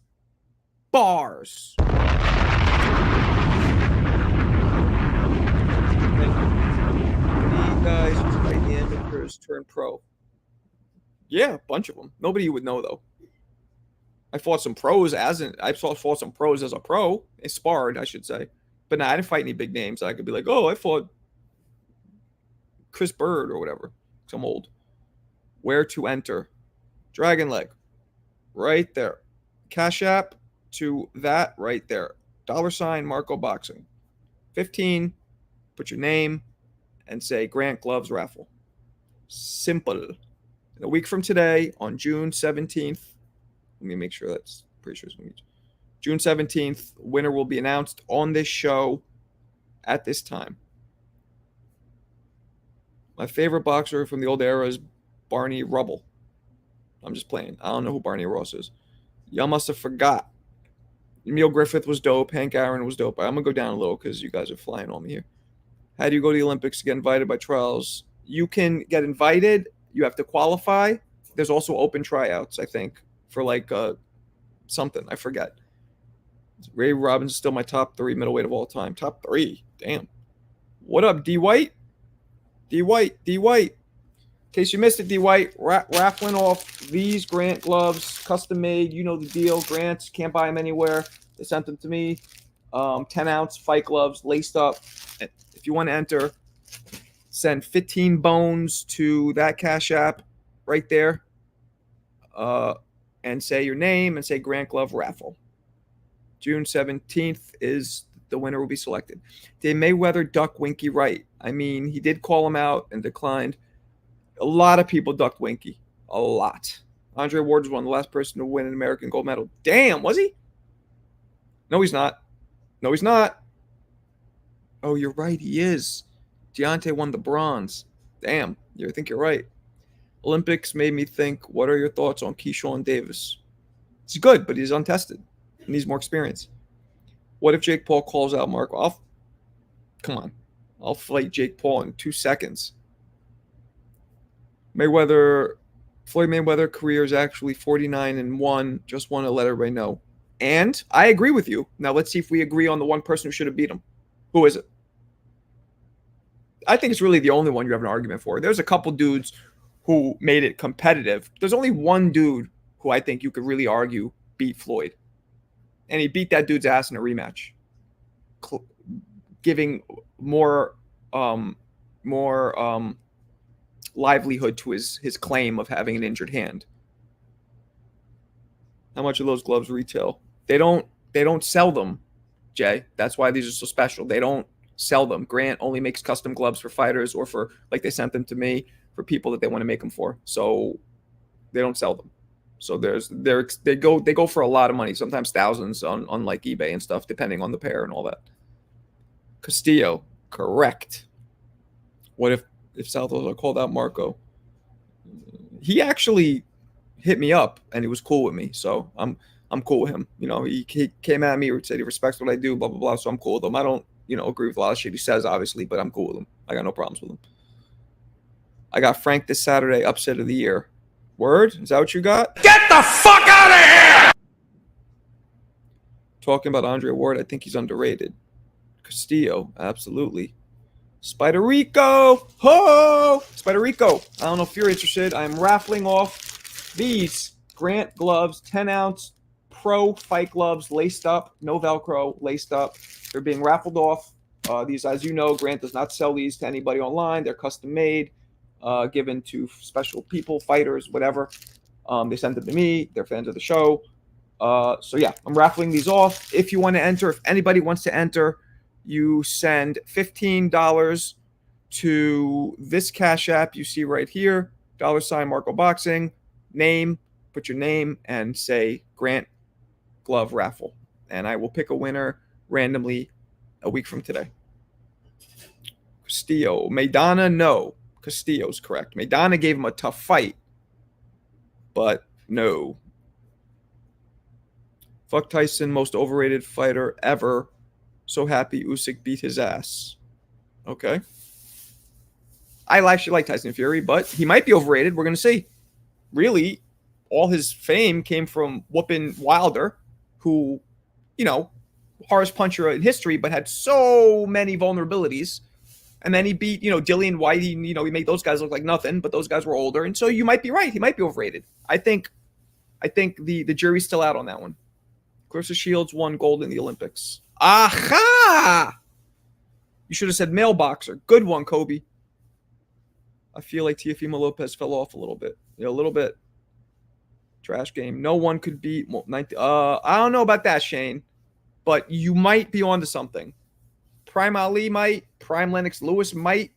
bars. These guys fight the amateurs turn pro. Yeah, a bunch of them. Nobody would know though. I fought some pros as a pro. I sparred, I should say. But nah, I didn't fight any big names. I could be like, oh, I fought Chris Bird or whatever. Because I'm old. Where to enter? Dragon leg. Right there. Cash App to that right there. $ Marco Boxing. 15. Put your name and say Grant Gloves Raffle. Simple. And a week from today, on June 17th, let me make sure that's pretty sure it's going to be June 17th, winner will be announced on this show at this time. My favorite boxer from the old era is Barney Rubble. I'm just playing. I don't know who Barney Ross is. Y'all must have forgot. Emil Griffith was dope. Hank Aaron was dope. I'm going to go down a little because you guys are flying on me here. How do you go to the Olympics to get invited by trials? You can get invited. You have to qualify. There's also open tryouts, I think, for like something. I forget. Ray Robinson's still my top 3 middleweight of all time. Top 3. Damn. What up, D. White? D. White. case you missed it, D. White, raffling off these Grant gloves, custom made. You know the deal. Grants, can't buy them anywhere. They sent them to me. 10-ounce fight gloves, laced up. If you want to enter, send 15 bones to that Cash App right there. And say your name and say Grant Glove Raffle. June 17th is the winner will be selected. Did Mayweather duck Winky Wright? I mean, he did call him out and declined. A lot of people ducked Winky. A lot. Andre Ward was one of the last person to win an American gold medal. Damn, was he? No, he's not. No, he's not. Oh, you're right. He is. Deontay won the bronze. Damn. I think you're right. Olympics made me think, what are your thoughts on Keyshawn Davis? He's good, but he's untested. He needs more experience. What if Jake Paul calls out Marco? Come on. I'll fight Jake Paul in 2 seconds. Floyd Mayweather career is actually 49-1. Just want to let everybody know. And I agree with you. Now let's see if we agree on the one person who should have beat him. Who is it? I think it's really the only one you have an argument for. There's a couple dudes who made it competitive. There's only one dude who I think you could really argue beat Floyd. And he beat that dude's ass in a rematch, giving more livelihood to his claim of having an injured hand. How much of those gloves retail? They don't sell them, Jay. That's why these are so special. They don't sell them. Grant only makes custom gloves for fighters or for, like they sent them to me, for people that they want to make them for. So they don't sell them. So they go for a lot of money, sometimes thousands on like eBay and stuff, depending on the pair and all that. Castillo, correct. What if Southwest called out Marco? He actually hit me up and he was cool with me, so I'm cool with him. You know, he came at me or said he respects what I do, blah blah blah. So I'm cool with him. I don't agree with a lot of shit he says, obviously, but I'm cool with him. I got no problems with him. I got Frank this Saturday, upset of the year. Word? Is that what you got? Get the fuck out of here! Talking about Andre Ward, I think he's underrated. Castillo, absolutely. Spider Rico! Ho! Spider Rico, I don't know if you're interested. I'm raffling off these Grant gloves, 10-ounce pro fight gloves, laced up, no Velcro, laced up. They're being raffled off. These, as you know, Grant does not sell these to anybody online. They're custom made. Given to special people, fighters, whatever. They sent them to me. They're fans of the show. So yeah, I'm raffling these off. If you want to enter, if anybody wants to enter, you send $15 to this Cash App you see right here, $ Marco Boxing, name, put your name, and say Grant Glove Raffle. And I will pick a winner randomly a week from today. Castillo. Maidana, no. Castillo's correct. Maidana gave him a tough fight, but no. Fuck Tyson, most overrated fighter ever. So happy Usyk beat his ass. Okay. I actually like Tyson Fury, but he might be overrated. We're going to see. Really, all his fame came from whooping Wilder, who, hardest puncher in history, but had so many vulnerabilities. And then he beat, Dillian White. He made those guys look like nothing, but those guys were older. And so you might be right. He might be overrated. I think the jury's still out on that one. Clarissa Shields won gold in the Olympics. Aha! You should have said male boxer. Good one, Kobe. I feel like Teofimo Lopez fell off a little bit. A little bit. Trash game. No one could beat. I don't know about that, Shane, but you might be onto something. Prime Ali might. Prime Lennox Lewis might.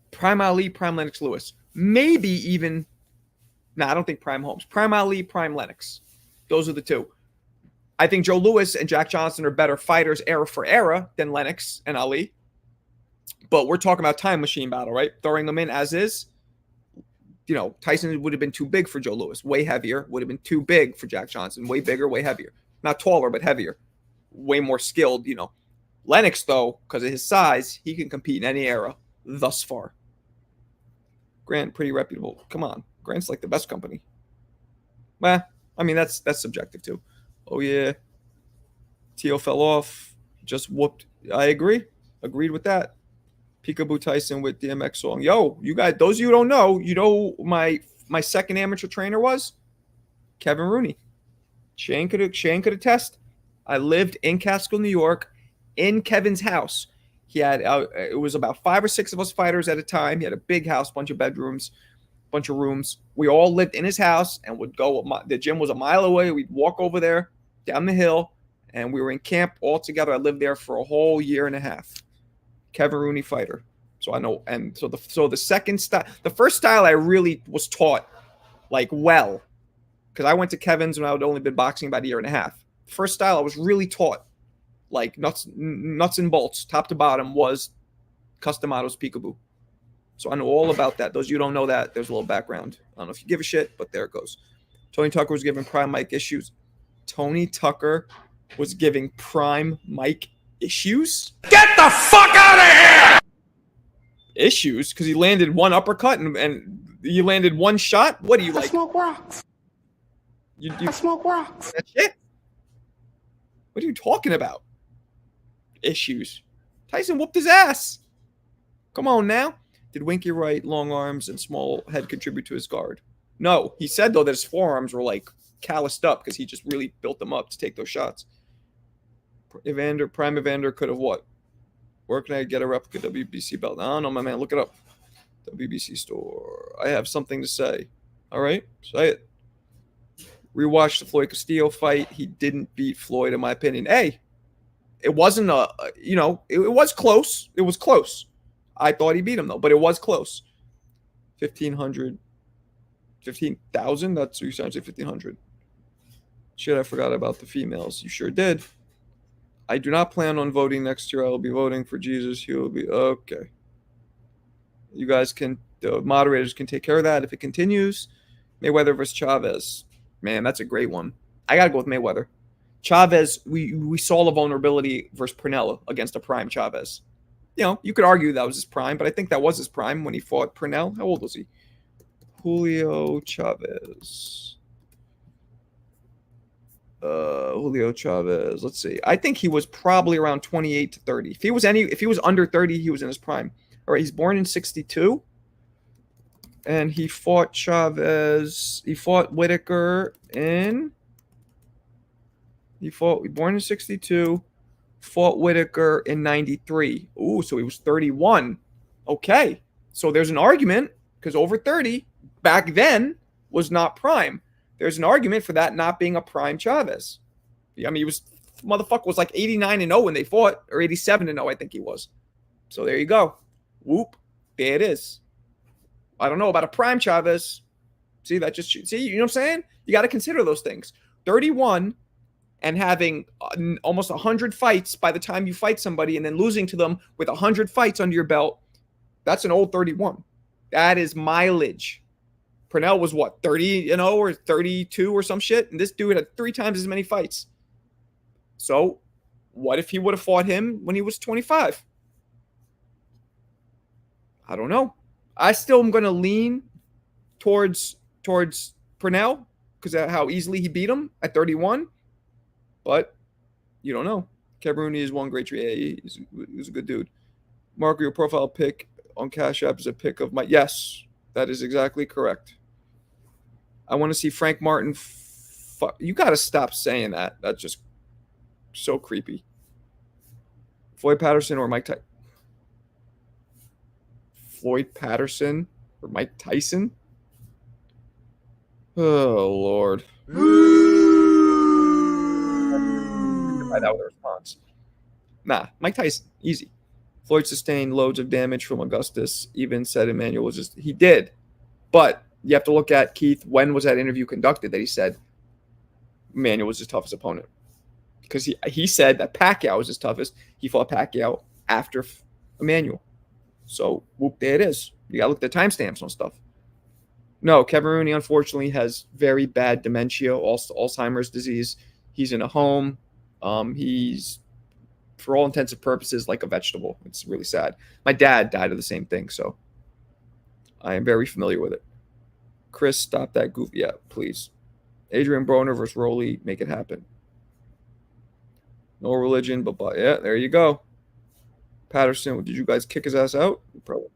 Prime Ali, Prime Lennox Lewis. Maybe even. I don't think Prime Holmes. Prime Ali, Prime Lennox. Those are the two. I think Joe Louis and Jack Johnson are better fighters era for era than Lennox and Ali. But we're talking about time machine battle, right? Throwing them in as is. Tyson would have been too big for Joe Louis. Way heavier. Would have been too big for Jack Johnson. Way bigger, way heavier. Not taller, but heavier. Way more skilled, Lennox, though, because of his size, he can compete in any era thus far. Grant, pretty reputable. Come on. Grant's like the best company. Well, I mean, that's subjective, too. Oh, yeah. Tio fell off. Just whooped. I agree. Agreed with that. Peekaboo Tyson with DMX song. Yo, you guys, those of you who don't know, you know my second amateur trainer was Kevin Rooney. Shane could attest. I lived in Catskill, New York, in Kevin's house. He had it was about 5 or 6 of us fighters at a time. He had a big house, bunch of bedrooms, bunch of rooms. We all lived in his house and would go. The gym was a mile away. We'd walk over there down the hill, and we were in camp all together. I lived there for a whole year and a half. Kevin Rooney fighter. So I know, and so the second style, the first style I really was taught like well, because I went to Kevin's when I had only been boxing about a year and a half. The first style I was really taught like nuts and bolts, top to bottom, was Customato's Peekaboo. So I know all about that. Those of you who don't know that, there's a little background. I don't know if you give a shit, but there it goes. Tony Tucker was giving prime mic issues. Tony Tucker was giving prime mic issues? Get the fuck out of here! Issues? Because he landed one uppercut and he landed one shot? What do you I like? smoke rocks. I smoke rocks. That's it? What are you talking about? Issues. Tyson whooped his ass. Come on now. Did Winky Wright, long arms and small head contribute to his guard? No. He said, though, that his forearms were like calloused up because he just really built them up to take those shots. Prime Evander could have what? Where can I get a replica WBC belt? I don't know, my man. Look it up. WBC store. I have something to say. All right. Say it. Rewatched the Floyd Castillo fight. He didn't beat Floyd, in my opinion. Hey, it wasn't it was close. It was close. I thought he beat him, though, but it was close. 1,500. 15,000? That's what you sound like, 1,500. Shit, I forgot about the females. You sure did. I do not plan on voting next year. I will be voting for Jesus. He will be okay. You guys can, the moderators can take care of that if it continues. Mayweather versus Chavez. Man, that's a great one. I got to go with Mayweather. Chavez, we saw the vulnerability versus Pernell against a prime Chavez. You know, you could argue that was his prime, but I think that was his prime when he fought Pernell. How old was he? Julio Chavez. Julio Chavez. Let's see. I think he was probably around 28 to 30. If he was under 30, he was in his prime. All right, he's born in 62. And he fought Chavez. He fought Whitaker in. Born in 62. Fought Whitaker in 93. Ooh, so he was 31. Okay. So there's an argument, because over 30 back then was not prime. There's an argument for that not being a prime Chavez. I mean, motherfucker was like 89-0 when they fought, or 87-0, I think he was. So there you go. Whoop. There it is. I don't know about a prime Chavez. See, you know what I'm saying? You got to consider those things. 31 and having almost 100 fights by the time you fight somebody and then losing to them with 100 fights under your belt, that's an old 31. That is mileage. Pernell was what, 30 or 32 or some shit? And this dude had 3 times as many fights. So what if he would have fought him when he was 25? I don't know. I still am going to lean towards Pernell because of how easily he beat him at 31. But you don't know. Kevin Rooney is one great tree. He's a good dude. Marco, your profile pic on Cash App is a pic of my... Yes, that is exactly correct. I want to see Frank Martin. You got to stop saying that. That's just so creepy. Floyd Patterson or Mike Tyson? Floyd Patterson or Mike Tyson? Oh, Lord. Find out with a response. Nah, Mike Tyson. Easy. Floyd sustained loads of damage from Augustus. Even said Emmanuel was just... He did. But you have to look at, Keith, when was that interview conducted that he said Emmanuel was his toughest opponent? Because he said that Pacquiao was his toughest. He fought Pacquiao after Emmanuel. So, whoop, there it is. You got to look at the timestamps on stuff. No, Kevin Rooney, unfortunately, has very bad dementia, Alzheimer's disease. He's in a home. He's, for all intents and purposes, like a vegetable. It's really sad. My dad died of the same thing, so I am very familiar with it. Chris, stop that goof. Yeah, please. Adrian Broner versus Rolly. Make it happen. No religion, but yeah, there you go. Patterson, did you guys kick his ass out? Probably.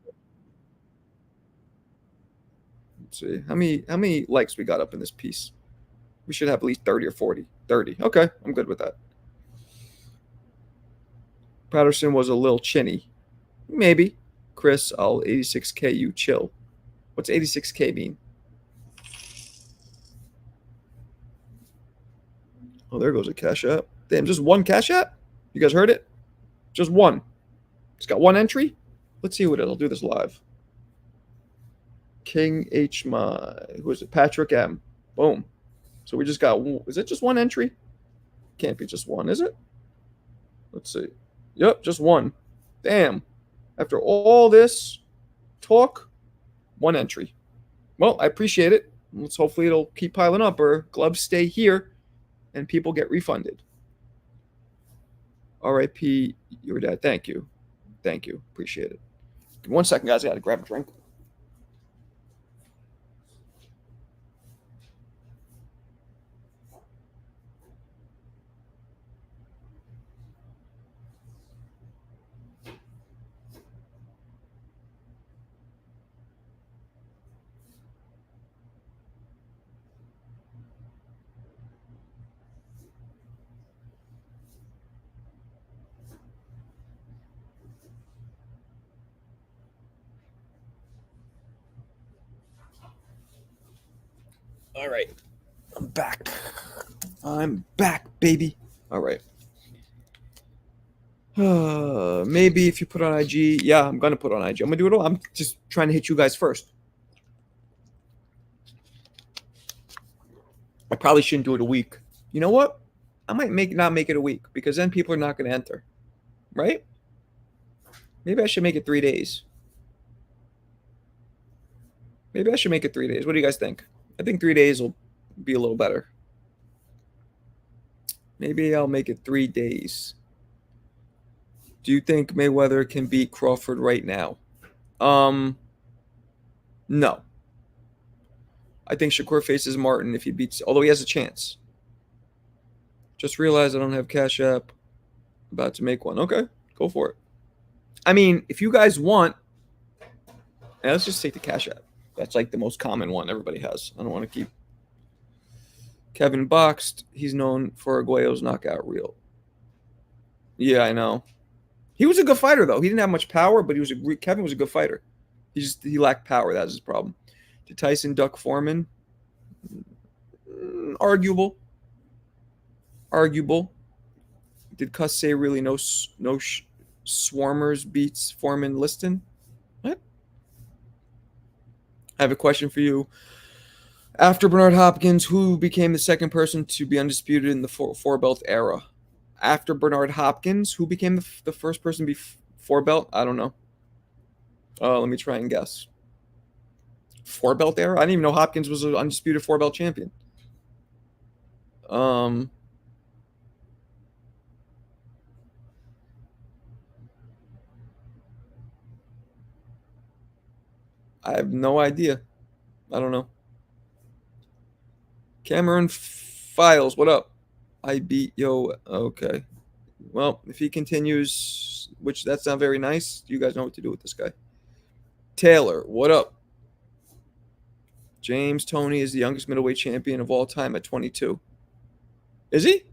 Let's see. How many likes we got up in this piece? We should have at least 30 or 40. 30. Okay, I'm good with that. Patterson was a little chinny. Maybe. Chris, I'll 86K you. Chill. What's 86K mean? Oh, there goes a cash app. Damn, just one cash app? You guys heard it? Just one. It's got one entry. Let's see what it'll do this live. King H. My. Who is it? Patrick M. Boom. So we just got. Is it just one entry? Can't be just one, is it? Let's see. Yep, just one. Damn. After all this talk, one entry. Well, I appreciate it. Let's hopefully it'll keep piling up or gloves stay here and people get refunded. RIP, your dad. Thank you. Thank you. Appreciate it. Give me 1 second, guys. I got to grab a drink. All right. I'm back. I'm back, baby. All right. Maybe if you put on IG. Yeah, I'm going to put on IG. I'm going to do it all. I'm just trying to hit you guys first. I probably shouldn't do it a week. You know what? I might not make it a week because then people are not going to enter. Right? Maybe I should make it 3 days. Maybe I should make it 3 days. What do you guys think? I think 3 days will be a little better. Maybe I'll make it 3 days. Do you think Mayweather can beat Crawford right now? No. I think Shakur faces Martin if he beats, although he has a chance. Just realized I don't have Cash App. About to make one. Okay, go for it. I mean, if you guys want, let's just take the Cash App. That's like the most common one everybody has. I don't want to keep. Kevin boxed. He's known for Arguello's knockout reel. Yeah, I know. He was a good fighter though. He didn't have much power, but Kevin was a good fighter. He lacked power. That was his problem. Did Tyson duck Foreman? Arguable. Did Cuss say really no Swarmers beats Foreman Liston? What? I have a question for you. After Bernard Hopkins, who became the second person to be undisputed in the four belt era? After Bernard Hopkins, who became the first person to be four belt? I don't know. Let me try and guess. Four belt era? I didn't even know Hopkins was an undisputed four belt champion. I have no idea. I don't know. Cameron Files, what up? I beat yo. Okay. Well, if he continues, which that's not very nice, you guys know what to do with this guy. Taylor, what up? James Toney is the youngest middleweight champion of all time at 22. Is he?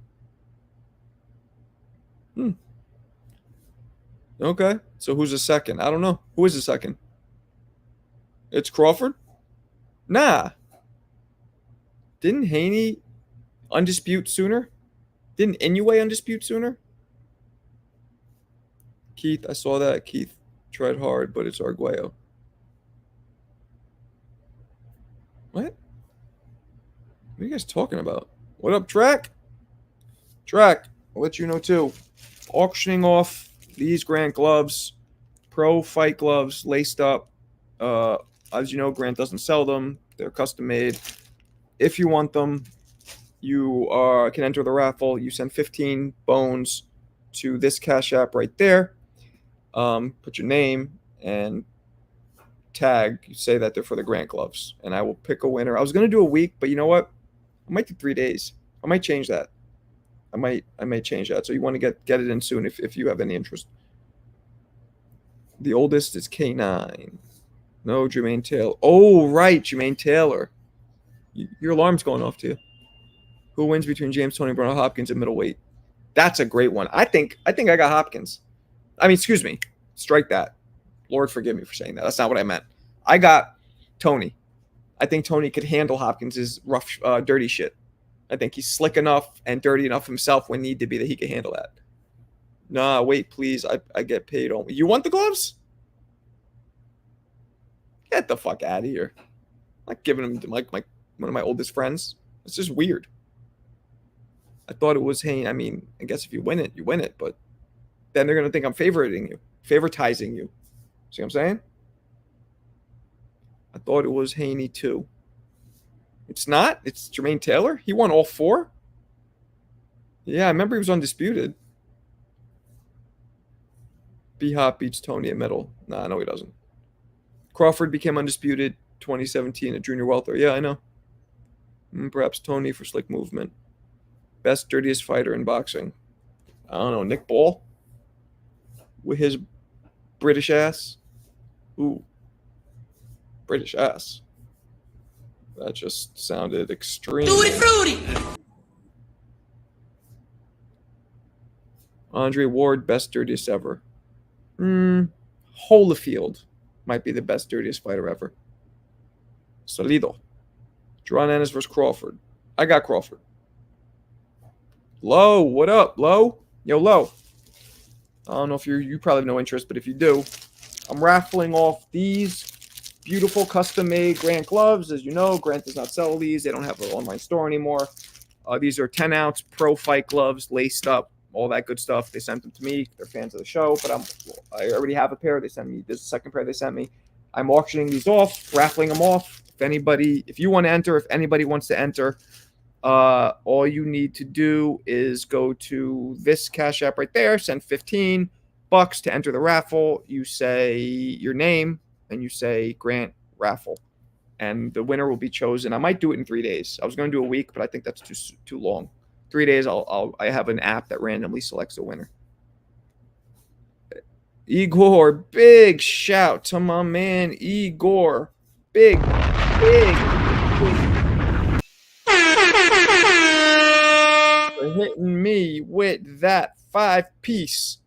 Okay. So who's the second? I don't know. Who is the second? It's Crawford? Nah. Didn't Haney undispute sooner? Didn't Inoue undispute sooner? Keith, I saw that. Keith tried hard, but it's Arguello. What? What are you guys talking about? What up, Track? Track, I'll let you know too. Auctioning off these Grant gloves, pro fight gloves, laced up. As you know, Grant doesn't sell them. They're custom made. If you want them, you can enter the raffle. You send 15 bones to this Cash App right there. Put your name and tag. You say that they're for the Grant gloves, and I will pick a winner. I was going to do a week, but you know what? I might do 3 days. I might change that. I might change that. So you want to get it in soon if you have any interest. The oldest is K9. No, Jermaine Taylor. Oh, right, Jermaine Taylor. Your alarm's going off too. Who wins between James, Tony, Brown, Hopkins, and middleweight? That's a great one. I think I got Hopkins. I mean, excuse me. Strike that. Lord forgive me for saying that. That's not what I meant. I got Tony. I think Tony could handle Hopkins' rough, dirty shit. I think he's slick enough and dirty enough himself when need to be that he can handle that. Nah, wait, please. I get paid only. You want the gloves? Get the fuck out of here. I'm not giving them to one of my oldest friends. It's just weird. I thought it was, hey, I mean, I guess if you win it, you win it. But then they're going to think I'm favoritizing you. See what I'm saying? I thought it was Haney too. It's not. It's Jermaine Taylor. He won all 4. Yeah, I remember he was undisputed. B-Hop beats Tony at middle. Nah, no, he doesn't. Crawford became undisputed 2017 at junior welter. Yeah, I know. Perhaps Tony for slick movement. Best, dirtiest fighter in boxing. I don't know. Nick Ball? With his British ass? Ooh. British ass. That just sounded extreme. Tutti frutti! Andre Ward, best, dirtiest ever. Holyfield might be the best, dirtiest fighter ever. Salido. John Ennis versus Crawford. I got Crawford. Low, what up, Low? Yo, Low. I don't know if you probably have no interest, but if you do, I'm raffling off these beautiful custom-made Grant gloves. As you know, Grant does not sell these. They don't have an online store anymore. These are 10-ounce pro fight gloves, laced up, all that good stuff. They sent them to me. They're fans of the show, but I already have a pair. They sent me this second pair they sent me. I'm auctioning these off, raffling them off. If you want to enter, if anybody wants to enter, all you need to do is go to this Cash App right there, send $15 to enter the raffle. You say your name and you say Grant Raffle, and the winner will be chosen. I might do it in 3 days. I was going to do a week, but I think that's too long. 3 days, I have an app that randomly selects a winner. Igor, big shout to my man Igor. Big. For hitting me with that 5-piece.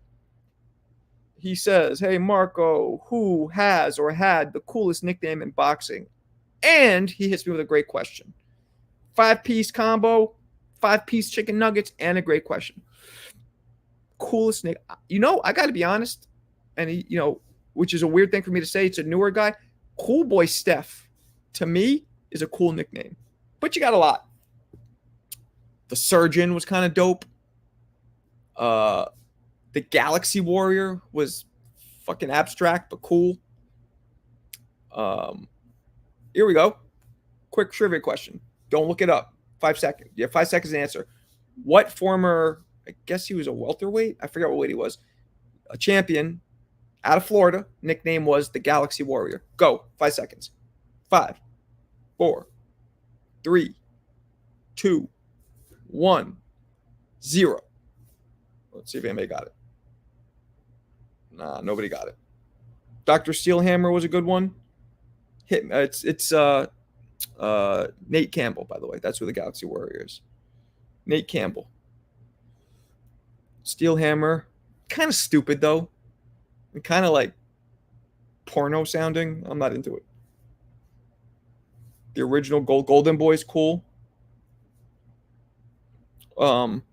He says, hey, Marco, who has or had the coolest nickname in boxing? And he hits me with a great question. 5-piece combo, 5-piece chicken nuggets, and a great question. Coolest nick. I got to be honest, and which is a weird thing for me to say. It's a newer guy. Cool Boy Steph, to me, is a cool nickname. But you got a lot. The Surgeon was kind of dope. The Galaxy Warrior was fucking abstract, but cool. Here we go. Quick trivia question. Don't look it up. 5 seconds. You have 5 seconds to answer. What former, I guess he was a welterweight? I forgot what weight he was. A champion out of Florida. Nickname was the Galaxy Warrior. Go. 5 seconds. 5, 4, 3, 2, 1, 0. Let's see if anybody got it. Nah, nobody got it. Dr. Steelhammer was a good one. It's Nate Campbell, by the way. That's who the Galaxy Warrior is. Nate Campbell. Steelhammer. Kind of stupid, though. And kind of like porno sounding. I'm not into it. The original Golden Boy's cool. I'm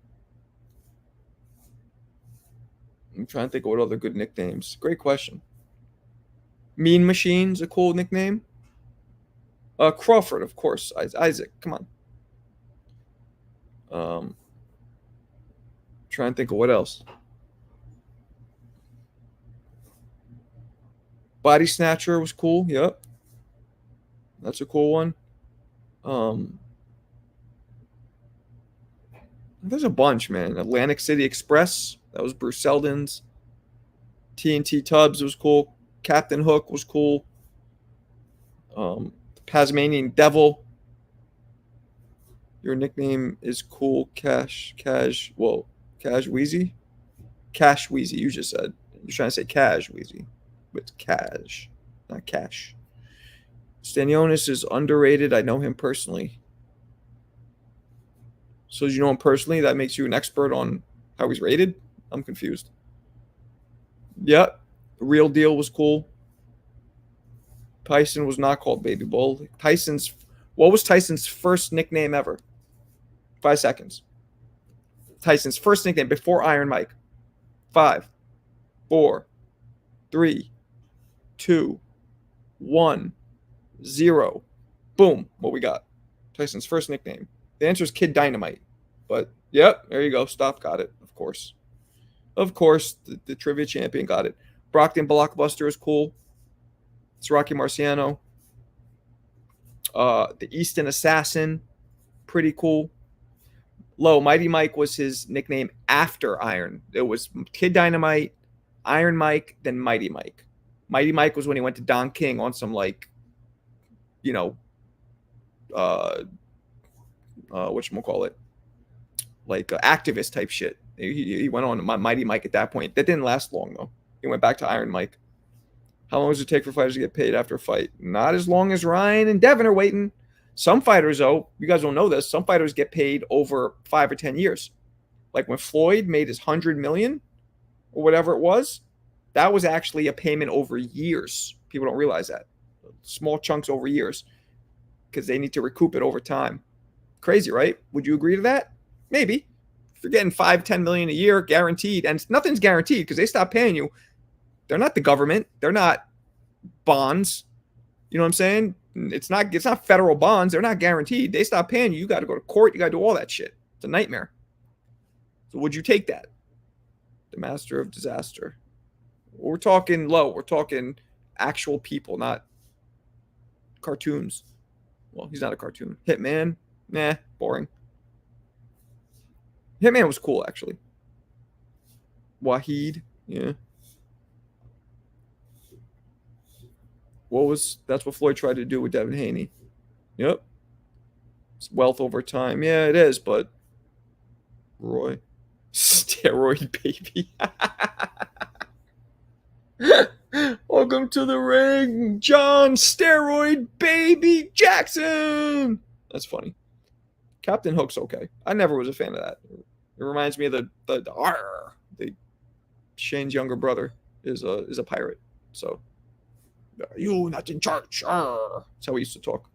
trying to think of what other good nicknames. Great question. Mean Machine's a cool nickname. Crawford, of course. Isaac, come on. Trying to think of what else. Body Snatcher was cool. Yep. That's a cool one. There's a bunch, man. Atlantic City Express. That was Bruce Seldon's. TNT Tubbs was cool. Captain Hook was cool. Tasmanian Devil. Your nickname is cool. Cash Wheezy? Cash Wheezy, you just said. You're trying to say Cash Wheezy. It's Cash, not Cash. Stanionis is underrated. I know him personally. So you know him personally, that makes you an expert on how he's rated? I'm confused. Yep. Real Deal was cool. Tyson was not called Baby Bull. What was Tyson's first nickname ever? 5 seconds. Tyson's first nickname before Iron Mike. 5, 4, 3, 2, 1, 0. Boom. What we got? Tyson's first nickname. The answer is Kid Dynamite. But, yep, there you go. Stop got it, of course. Of course, the trivia champion got it. Brockton Blockbuster is cool. It's Rocky Marciano. The Easton Assassin, pretty cool. Mighty Mike was his nickname after Iron. It was Kid Dynamite, Iron Mike, then Mighty Mike. Mighty Mike was when he went to Don King on some whatchamacallit, activist type shit. He went on Mighty Mike at that point. That didn't last long though. He went back to Iron Mike. How long does it take for fighters to get paid after a fight? Not as long as Ryan and Devin are waiting. Some fighters, though, you guys don't know this, some fighters get paid over 5 or 10 years. Like when Floyd made his $100 million or whatever it was, that was actually a payment over years. People don't realize that. Small chunks over years because they need to recoup it over time. Crazy, right? Would you agree to that? Maybe. If you're getting $5-10 million a year guaranteed, and nothing's guaranteed because they stop paying you. They're not the government. They're not bonds. You know what I'm saying? It's not federal bonds. They're not guaranteed. They stop paying you. You got to go to court. You got to do all that shit. It's a nightmare. So would you take that? The Master of Disaster. We're talking low. We're talking actual people, not cartoons. Well, he's not a cartoon. Hitman? Nah, boring. Hitman was cool, actually. Wahid? Yeah. That's what Floyd tried to do with Devin Haney. Yep. It's wealth over time. Yeah, it is, but Roy. Steroid baby. Welcome to the ring, John Steroid Baby Jackson. That's funny. Captain Hook's okay. I never was a fan of that. It reminds me of the Shane's younger brother is a pirate. So you not in charge. That's how we used to talk.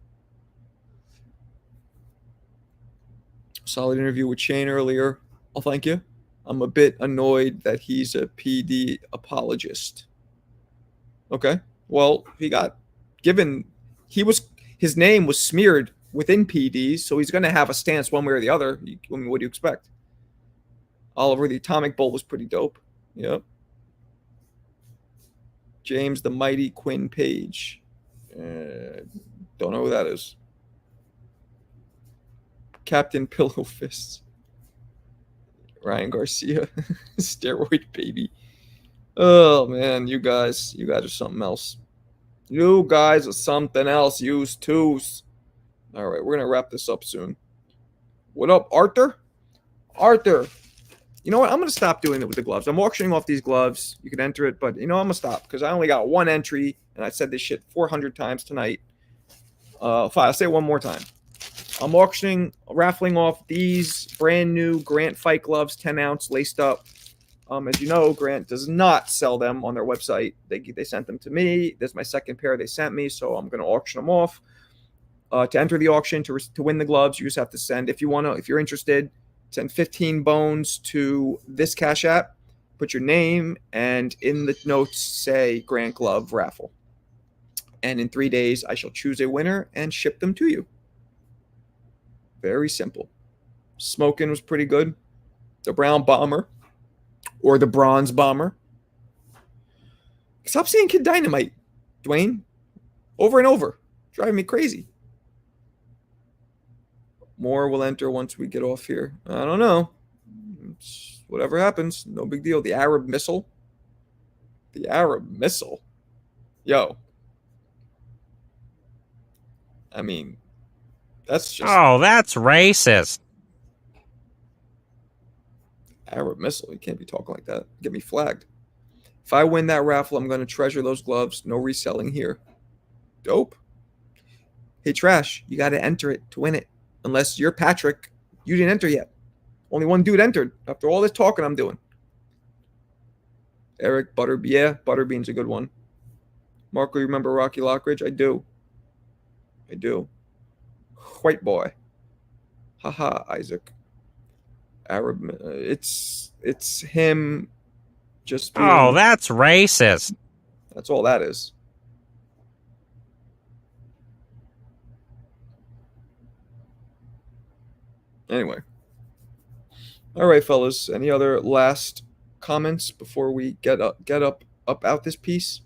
Solid interview with Shane earlier. Oh, thank you. I'm a bit annoyed that he's a PD apologist. Okay. Well, his name was smeared within PDs, so he's going to have a stance one way or the other. I mean, what do you expect? Oliver, the Atomic Bolt was pretty dope. Yep. James the Mighty Quinn Page. Don't know who that is. Captain Pillow Fists. Ryan Garcia. Steroid baby. Oh, man. You guys are something else. You guys are something else. Use twos. All right. We're going to wrap this up soon. What up, Arthur? Arthur. You know what? I'm going to stop doing it with the gloves. I'm auctioning off these gloves. You can enter it, but I'm going to stop because I only got one entry, and I said this shit 400 times tonight. Fine, I'll say it one more time. I'm raffling off these brand new Grant Fight gloves, 10 ounce, laced up. As you know, Grant does not sell them on their website. They sent them to me. This is my second pair they sent me, so I'm going to auction them off. To enter the auction, to win the gloves, you just have to send, if you're interested, send 15 bones to this Cash App, put your name, and in the notes say Grant Glove Raffle. And in 3 days, I shall choose a winner and ship them to you. Very simple. Smoking was pretty good. The Brown Bomber or the Bronze Bomber. Stop saying Kid Dynamite, Dwayne. Over and over. Driving me crazy. More will enter once we get off here. I don't know. It's whatever happens. No big deal. The Arab Missile. The Arab Missile. Yo. I mean, that's just... Oh, that's racist. Arab Missile. You can't be talking like that. Get me flagged. If I win that raffle, I'm going to treasure those gloves. No reselling here. Dope. Hey, Trash, you got to enter it to win it. Unless you're Patrick, you didn't enter yet. Only one dude entered after all this talking I'm doing. Eric Butterbean. Yeah, Butterbean's a good one. Marco, you remember Rocky Lockridge? I do. White boy. Haha, Isaac. Arab. It's him just being. Oh, that's racist. That's all that is. Anyway. All right, fellas. Any other last comments before we get up out this piece?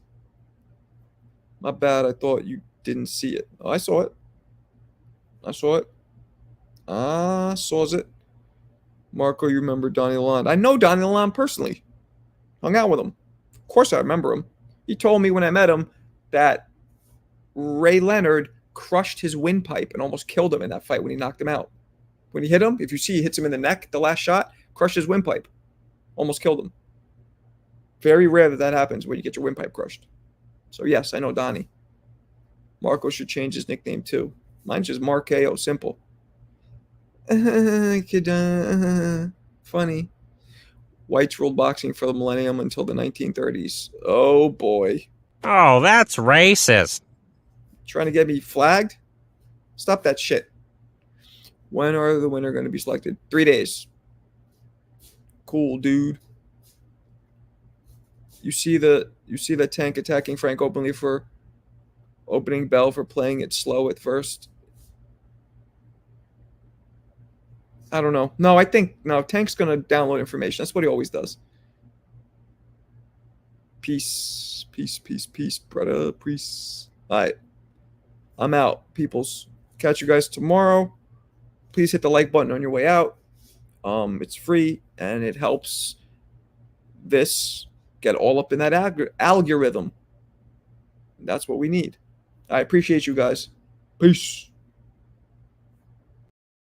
Not bad. I thought you didn't see it. Oh, I saw it. Saws it. Marco, you remember Donnie Lalonde? I know Donnie Lalonde personally. Hung out with him. Of course I remember him. He told me when I met him that Ray Leonard crushed his windpipe and almost killed him in that fight when he knocked him out. When he hit him, if you see he hits him in the neck, the last shot, crushed his windpipe. Almost killed him. Very rare that happens when you get your windpipe crushed. So yes, I know Donnie. Marco should change his nickname too. Mine's just Markeo, simple. Funny. Whites ruled boxing for the millennium until the 1930s. Oh boy. Oh, that's racist. Trying to get me flagged? Stop that shit. When are the winner going to be selected? 3 days. Cool, dude. You see the Tank attacking Frank openly for opening bell for playing it slow at first. I don't know. No, Tank's going to download information. That's what he always does. Peace, brother. Peace. All right. I'm out, peoples. Catch you guys tomorrow. Please hit the like button on your way out. It's free, and it helps this get all up in that algorithm. That's what we need. I appreciate you guys. Peace.